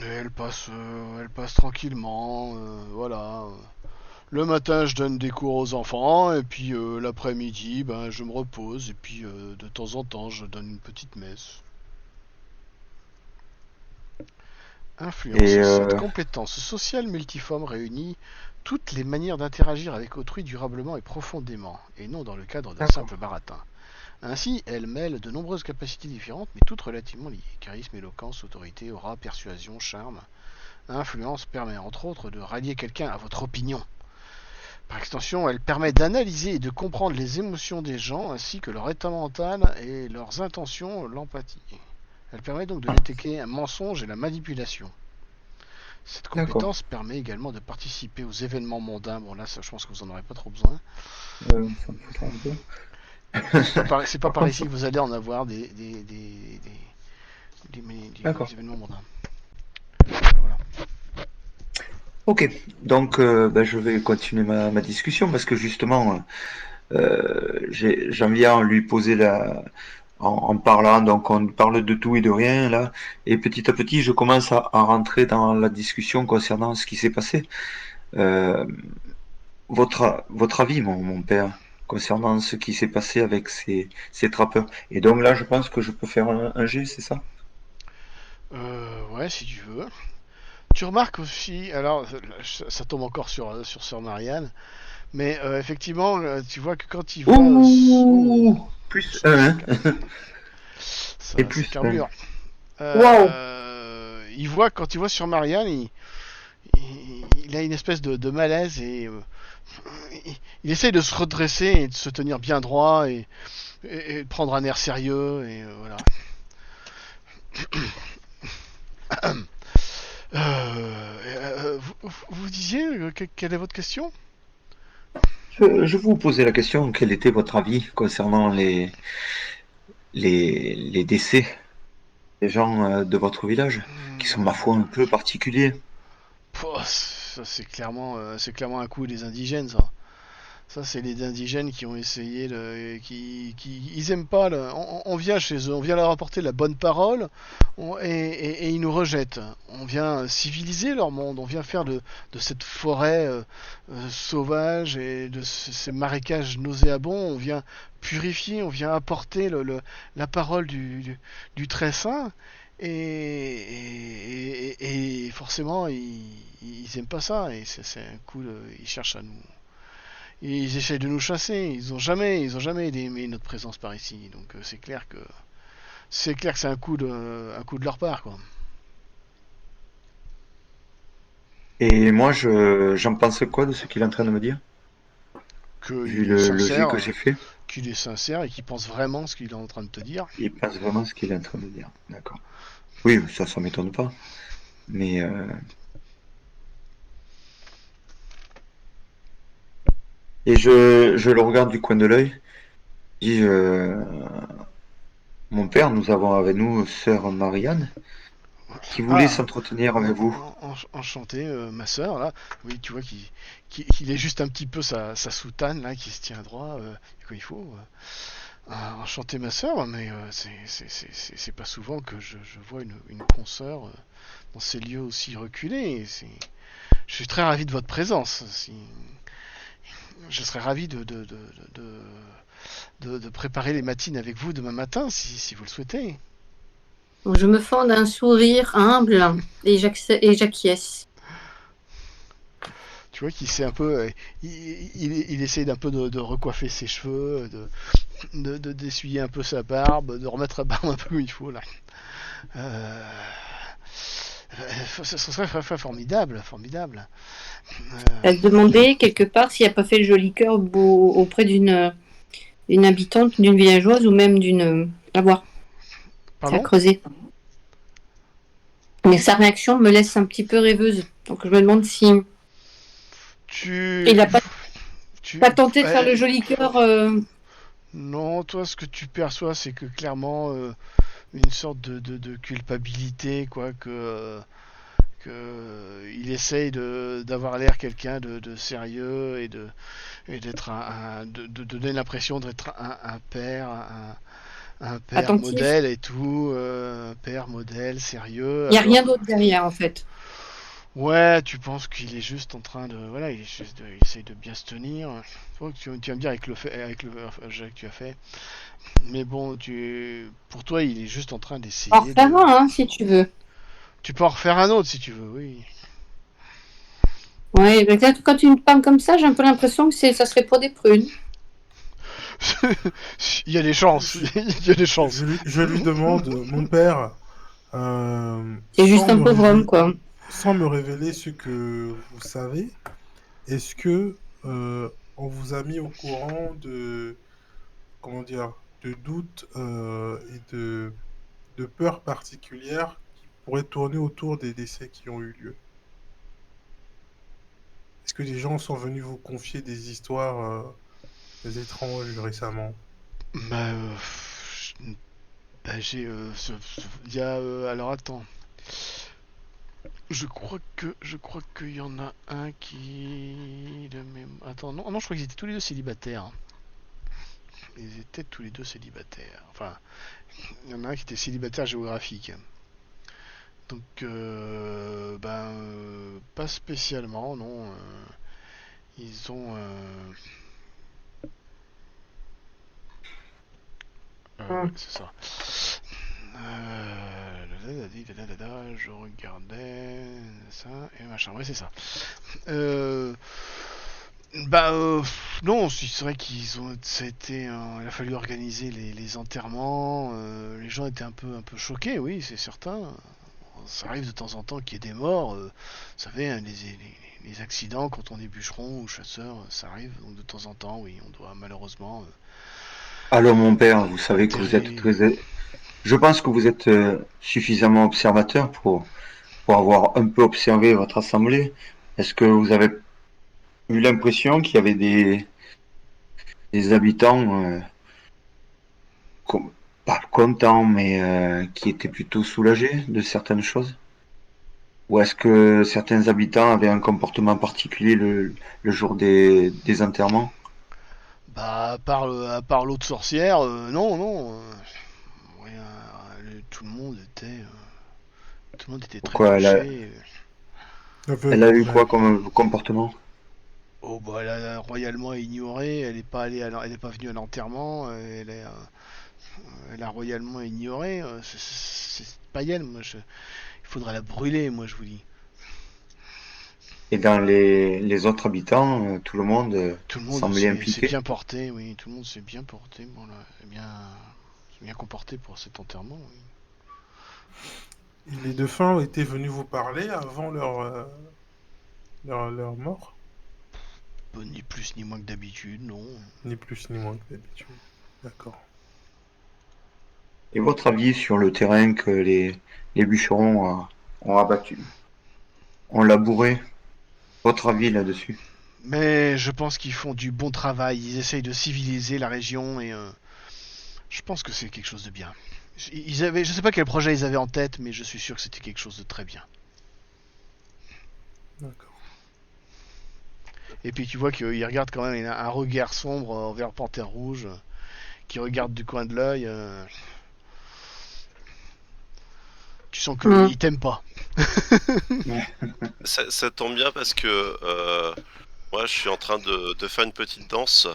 elles passent tranquillement, voilà. Le matin, je donne des cours aux enfants, et puis l'après-midi, ben, je me repose, et puis de temps en temps, je donne une petite messe. Influence. Et Cette compétence sociale multiforme réunit toutes les manières d'interagir avec autrui durablement et profondément, et non dans le cadre d'un d'accord. simple baratin. Ainsi, elle mêle de nombreuses capacités différentes, mais toutes relativement liées. Charisme, éloquence, autorité, aura, persuasion, charme. Influence permet entre autres de rallier quelqu'un à votre opinion. Par extension, elle permet d'analyser et de comprendre les émotions des gens, ainsi que leur état mental et leurs intentions, l'empathie. Elle permet donc de détecter un mensonge et la manipulation. Cette D'accord. compétence permet également de participer aux événements mondains. Bon là, ça, je pense que vous en aurez pas trop besoin. Ça me fout un peu. C'est pas Par par contre, ici que vous allez en avoir des d'accord. événements mondains. Voilà, voilà. Ok, donc ben, je vais continuer ma discussion parce que justement, j'en viens à lui poser en parlant, donc on parle de tout et de rien là, et petit à petit, je commence à rentrer dans la discussion concernant ce qui s'est passé. Euh, votre avis, mon père, concernant ce qui s'est passé avec ces trappeurs. Et donc là, je pense que je peux faire un jet, c'est ça? Ouais, si tu veux. Tu remarques aussi, alors ça tombe encore sur Sœur Marianne, mais effectivement, tu vois que quand il voit. Ouh, plus Ça, un, hein. Et ça plus un. carbure. Wow. Il voit, quand il voit sur Marianne, il a une espèce de malaise et il essaye de se redresser et de se tenir bien droit et de prendre un air sérieux et voilà. Vous disiez, quelle est votre question? Je vous posais la question, quel était votre avis concernant les décès des gens de votre village, qui sont ma foi un peu particuliers. Pouah, ça c'est clairement un coup des indigènes, ça. Ça, c'est les indigènes qui ont essayé ils aiment pas. On vient chez eux, on vient leur apporter la bonne parole, et ils nous rejettent. On vient civiliser leur monde, on vient faire de cette forêt sauvage et de ces marécages nauséabonds, on vient purifier, on vient apporter la parole du très saint. Et forcément, ils aiment pas ça, et c'est un coup, ils cherchent à nous. Ils essayent de nous chasser. Ils ont jamais aimé notre présence par ici. Donc c'est clair que c'est un coup de leur part, quoi. Et moi, j'en pense quoi de ce qu'il est en train de me dire, vu Qu'il est le jet sincère, que j'ai fait? et qu'il pense vraiment ce qu'il est en train de te dire. Il pense vraiment ce qu'il est en train de dire. D'accord. Oui, ça m'étonne pas. Mais et je le regarde du coin de l'œil. Je dis, mon père, nous avons avec nous sœur Marianne, qui voulait Ah, s'entretenir avec vous. enchanté, ma sœur, là. Oui, tu vois qu'il est juste un petit peu sa soutane, là, qui se tient droit, comme il faut. Enchanté, ma sœur, mais c'est pas souvent que je vois une consoeur dans ces lieux aussi reculés. Je suis très ravi de votre présence. Je serais ravi de préparer les matines avec vous demain matin, si vous le souhaitez. Je me fends d'un sourire humble et j'acquiesce. Tu vois qu'il s'est un peu, il essaie d'un peu de recoiffer ses cheveux, d'essuyer un peu sa barbe, de remettre la barbe un peu comme il faut là. Ce serait formidable, formidable. Elle demandait quelque part s'il n'a pas fait le joli cœur auprès d'une habitante, d'une villageoise ou même d'une. À voir. C'est à Pardon? creuser. Mais sa réaction me laisse un petit peu rêveuse. Donc je me demande si il n'a pas tenté de faire le joli cœur. Non, toi, ce que tu perçois, c'est que clairement, une sorte de culpabilité, quoi, que il essaye d'avoir l'air quelqu'un de sérieux et d'être de donner l'impression d'être un père, un père Attentif. modèle et tout, un père modèle sérieux. Il n'y a rien Alors, d'autre derrière, en fait. ouais, tu penses qu'il est juste en train de, voilà, il essaye de bien se tenir. Faut que tu vas me dire avec le jet que tu as fait. Mais bon, pour toi, il est juste en train En d'essayer refaire de. un, hein, si tu veux. Tu peux en refaire un autre si tu veux, oui. Ouais, mais quand tu me parles comme ça, j'ai un peu l'impression que ça serait pour des prunes. Il y a des chances, Je, il y a des chances. je lui demande, mon père, C'est juste un pauvre homme, quoi. sans me révéler ce que vous savez, est-ce que on vous a mis au courant de, comment dire, de doutes et de peurs particulières qui pourraient tourner autour des décès qui ont eu lieu? Est-ce que des gens sont venus vous confier des histoires étranges récemment? Bah, j'ai. Il y a. Alors attends. Je crois qu'il y en a un qui. Attends, non, non, je crois qu'ils étaient tous les deux célibataires. Ils étaient tous les deux célibataires. Enfin, il y en a un qui était célibataire géographique. Donc, pas spécialement, non. Ils ont. Ouais, c'est ça. Je regardais ça et machin. Ouais, c'est ça. Non, c'est vrai qu'ils ont. Ça a été. Il a fallu organiser les enterrements. Les gens étaient un peu choqués, oui, c'est certain. Ça arrive de temps en temps qu'il y ait des morts. Vous savez, hein, les accidents quand on est bûcheron ou chasseur, ça arrive. Donc de temps en temps, oui, on doit malheureusement Alors, mon père, vous savez que vous êtes enterrer. très... Je pense que vous êtes suffisamment observateur pour avoir un peu observé votre assemblée. Est-ce que vous avez eu l'impression qu'il y avait des habitants com- pas contents, mais qui étaient plutôt soulagés de certaines choses? Ou est-ce que certains habitants avaient un comportement particulier le jour des enterrements? Bah, à part l'autre sorcière, non, non. Ouais, tout le monde était très Pourquoi touché. Aveugle elle a eu Brunei. quoi comme comportement? Oh, bah, elle a royalement ignoré. Elle est pas venue à l'enterrement. Elle a royalement ignoré. C'est pas elle. Il faudra la brûler, moi, je vous dis. Et dans les autres habitants, tout le monde Tout le monde semblait s'est impliqué. bien porté, oui. Tout le monde s'est bien porté. Bon, là, s'est bien comporté pour cet enterrement, oui. Et les défunts étaient venus vous parler avant leur mort? Bon, ni plus ni moins que d'habitude, non. Ni plus ni moins que d'habitude. D'accord. Et votre avis sur le terrain que les bûcherons ont abattu, ont labouré? Votre avis là-dessus? Mais je pense qu'ils font du bon travail. Ils essayent de civiliser la région et je pense que c'est quelque chose de bien. Je sais pas quel projet ils avaient en tête, mais je suis sûr que c'était quelque chose de très bien. D'accord. Et puis tu vois qu'il regarde quand même, il a un regard sombre envers Panthère Rouge, qui regarde du coin de l'œil. Tu sens qu'il t'aime pas. Ça tombe bien parce que moi je suis en train de faire une petite danse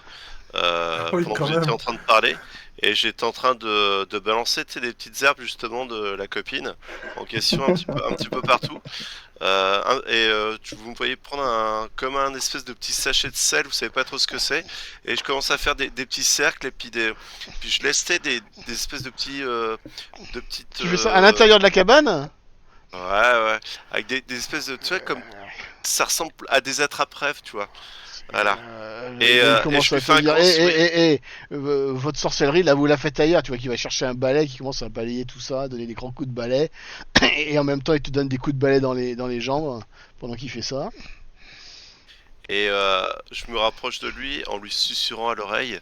Oui, pendant que quand vous étiez même. en train de parler et j'étais en train de balancer des petites herbes justement de la copine en question un petit peu partout. Vous me voyez prendre comme un espèce de petit sachet de sel, vous savez pas trop ce que c'est, et je commence à faire des petits cercles et puis je laissais des espèces de petites Tu fais ça à l'intérieur de la cabane? ouais ouais avec des espèces de tu vois comme ça ressemble à des attrape-rêves, tu vois. Voilà. Il Et commence je lui à fais te un dire, grand sourire. votre sorcellerie, là, vous la faites ailleurs. Tu vois qu'il va chercher un balai, qui commence à balayer tout ça, donner des grands coups de balai. Et en même temps, il te donne des coups de balai dans les jambes pendant qu'il fait ça. Et je me rapproche de lui en lui susurrant à l'oreille.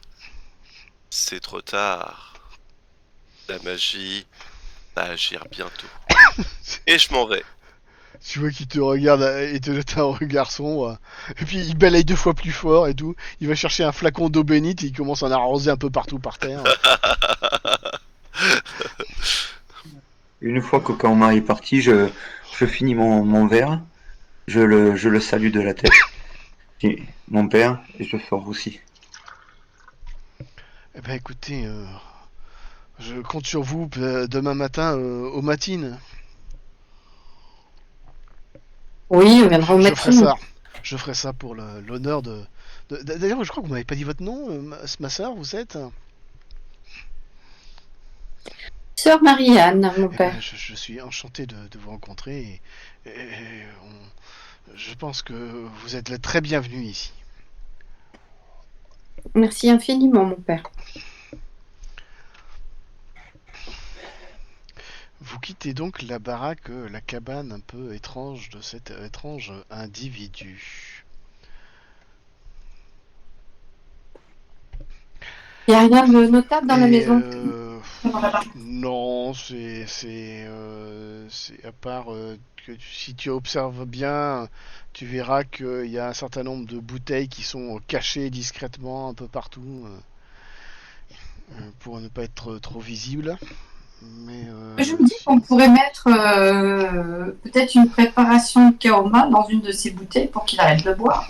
C'est trop tard. La magie va agir bientôt. Et je m'en vais. Tu vois qu'il te regarde et te jette un regard sombre. Et puis il balaye 2 fois plus fort et tout. Il va chercher un flacon d'eau bénite et il commence à en arroser un peu partout par terre. Une fois que Kaoma est parti, je finis mon verre, je le salue de la tête. Je dis, mon père, et je sors aussi. Eh ben écoutez, je compte sur vous demain matin aux matines. Oui, on viendra au Je ferai matin. ça. Je ferai ça pour l'honneur de... D'ailleurs, je crois que vous m'avez pas dit votre nom, ma soeur, vous êtes Sœur Marie-Anne, mon Eh père. ben, je suis enchanté de vous rencontrer je pense que vous êtes le très bienvenu ici. Merci infiniment, mon père. Vous quittez donc la baraque, la cabane un peu étrange de cet étrange individu. Il n'y a rien de notable dans la maison. Non, c'est à part que si tu observes bien, tu verras qu'il y a un certain nombre de bouteilles qui sont cachées discrètement un peu partout pour ne pas être trop visibles. Mais Je me dis qu'on pourrait mettre peut-être une préparation de Kaoma dans une de ces bouteilles pour qu'il arrête de boire.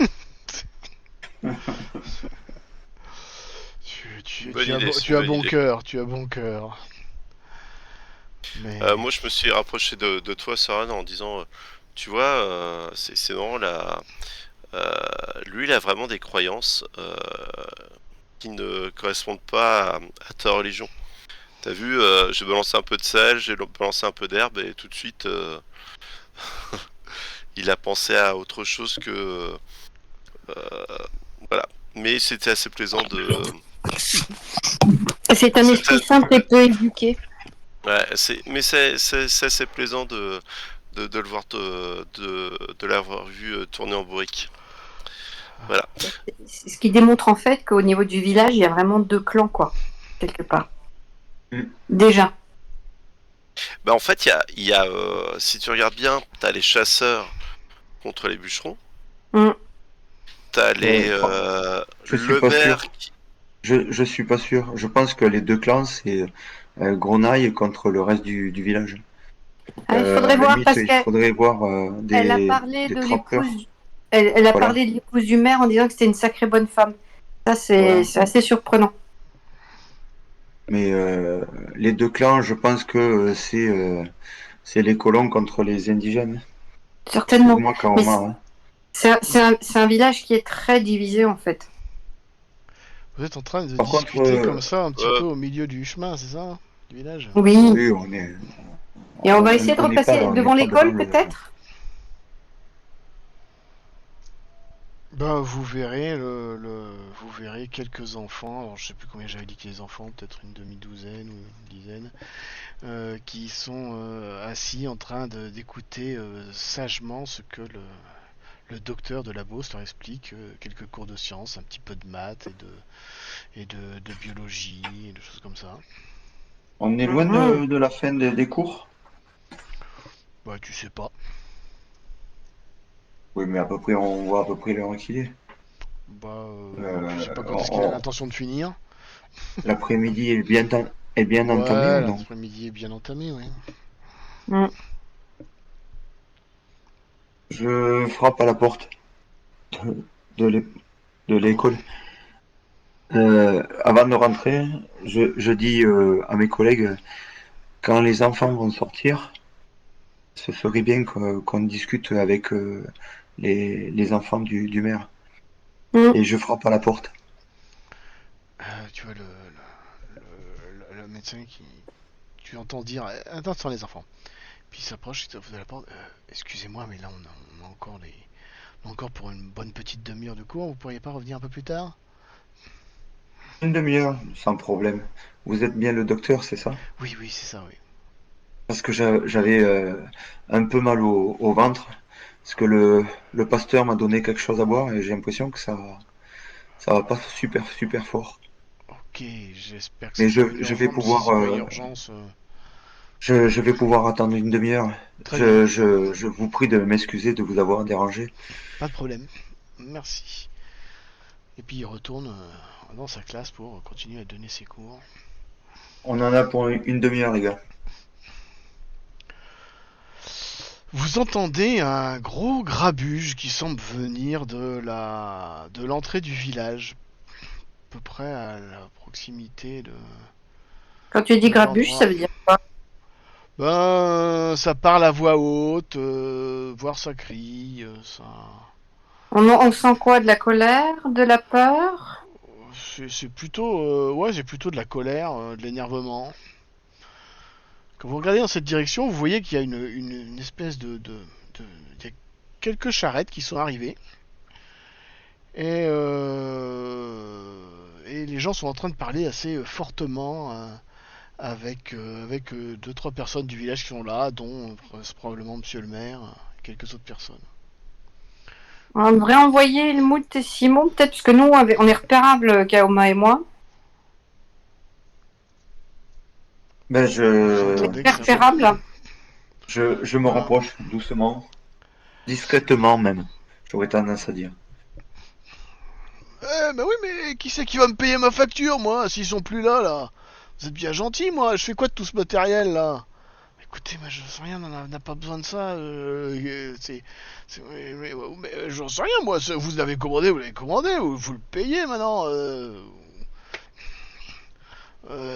tu as bon cœur, tu as bon cœur. Mais... moi, je me suis rapproché de toi, Sarah, en disant, tu vois, c'est vraiment la... lui, il a vraiment des croyances qui ne correspondent pas à ta religion. T'as vu, j'ai balancé un peu de sel, j'ai balancé un peu d'herbe, et tout de suite, il a pensé à autre chose que... voilà. Mais c'était assez plaisant de... C'est un esprit simple et peu éduqué. Ouais, c'est assez plaisant de le voir, de l'avoir vu tourner en bourrique. Voilà. Ce qui démontre en fait qu'au niveau du village, il y a vraiment 2 clans, quoi, quelque part. Déjà. Bah en fait, il y a si tu regardes bien, t'as les chasseurs contre les bûcherons. T'as les je suis le pas maire sûr. Je suis pas sûr. Je pense que les 2 clans, c'est Grenaille contre le reste du village. Il faudrait voir limite, parce il qu'elle faudrait voir a parlé des de trappeurs. l'épouse. Elle a Voilà. parlé de l'épouse du maire en disant que c'était une sacrée bonne femme. Ça, c'est assez surprenant. Mais les 2 clans, je pense que c'est les colons contre les indigènes. Certainement. Excuse-moi, Kaoma, hein. C'est un village qui est très divisé en fait. Vous êtes en train de Par discuter contre, comme ça un petit peu au milieu du chemin, c'est ça, du village? Oui. Oui, on est. Et on va essayer de on n'est pas- repasser on n'est devant pas l'école devant le- peut-être. Ben, vous verrez vous verrez quelques enfants. Alors, je sais plus combien j'avais dit que les enfants, peut-être une demi-douzaine ou une dizaine, qui sont assis en train d'écouter sagement ce que le docteur de la Beauce leur explique, quelques cours de sciences, un petit peu de maths et de biologie et de choses comme ça. On est loin de la fin des cours. Bah, tu sais pas. Oui, mais à peu près, on voit à peu près l'heure qu'il est. Bah, je sais pas quand est-ce qu'il a l'intention de finir. L'après-midi est bien entamé Ouais, ou non? l'après-midi est bien entamé, oui. Je frappe à la porte de l'école. Avant de rentrer, je dis à mes collègues, quand les enfants vont sortir, ce serait bien qu'on discute avec les enfants du maire. Et je frappe à la porte. Tu vois le médecin qui... Tu entends dire attention les enfants. Puis il s'approche de la porte. Excusez-moi, mais là on a encore encore pour une bonne petite demi-heure de cours. Vous pourriez pas revenir un peu plus tard? Une demi-heure, sans problème. Vous êtes bien le docteur, c'est ça? Oui, c'est ça, oui. Parce que j'avais un peu mal au ventre. Parce que le pasteur m'a donné quelque chose à boire et j'ai l'impression que ça va pas super fort. Ok, j'espère que Mais c'est pas une je vais urgence. pouvoir. Si c'est pas une urgence, Je vais pouvoir attendre une demi-heure. Très bien. Je vous prie de m'excuser de vous avoir dérangé. Pas de problème. Merci. Et puis il retourne dans sa classe pour continuer à donner ses cours. On en a pour une demi-heure, les gars. Vous entendez un gros grabuge qui semble venir de l'entrée du village, à peu près à la proximité de. Quand tu dis grabuge, ça veut dire quoi? Ben, ça parle à voix haute, voire ça crie, ça. On sent quoi? De la colère? De la peur? C'est plutôt, ouais, c'est plutôt de la colère, de l'énervement. Quand vous regardez dans cette direction, vous voyez qu'il y a une espèce il y a quelques charrettes qui sont arrivées. Et les gens sont en train de parler assez fortement avec 2-3 personnes du village qui sont là, dont probablement monsieur le maire et quelques autres personnes. On devrait envoyer le Moult et Simon, peut-être, parce que nous, on est repérables, Kaoma et moi. Ben, Repérables. je me rapproche doucement, discrètement même, j'aurais tendance à dire. Eh, bah oui, mais qui c'est qui va me payer ma facture, moi, s'ils sont plus là, là? Vous êtes bien gentil, moi, je fais quoi de tout ce matériel, là? Écoutez, moi, je sais rien, on n'a pas besoin de ça, mais j'en sais rien, moi, vous l'avez commandé, vous le payez, maintenant,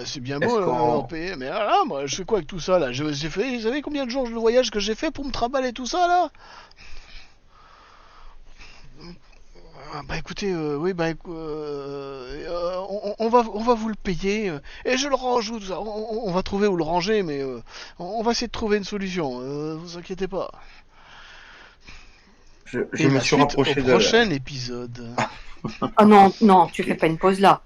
c'est bien beau en payer, mais là, moi, je fais quoi avec tout ça, là? Vous savez combien de jours de voyage que j'ai fait pour me trimballer tout ça, là? Bah écoutez, oui, bah on va vous le payer et je le range. On va trouver où le ranger, mais on va essayer de trouver une solution. Vous inquiétez pas. Je Et me la suis suite rapproché au prochain épisode. Ah non, non, tu fais pas une pause là.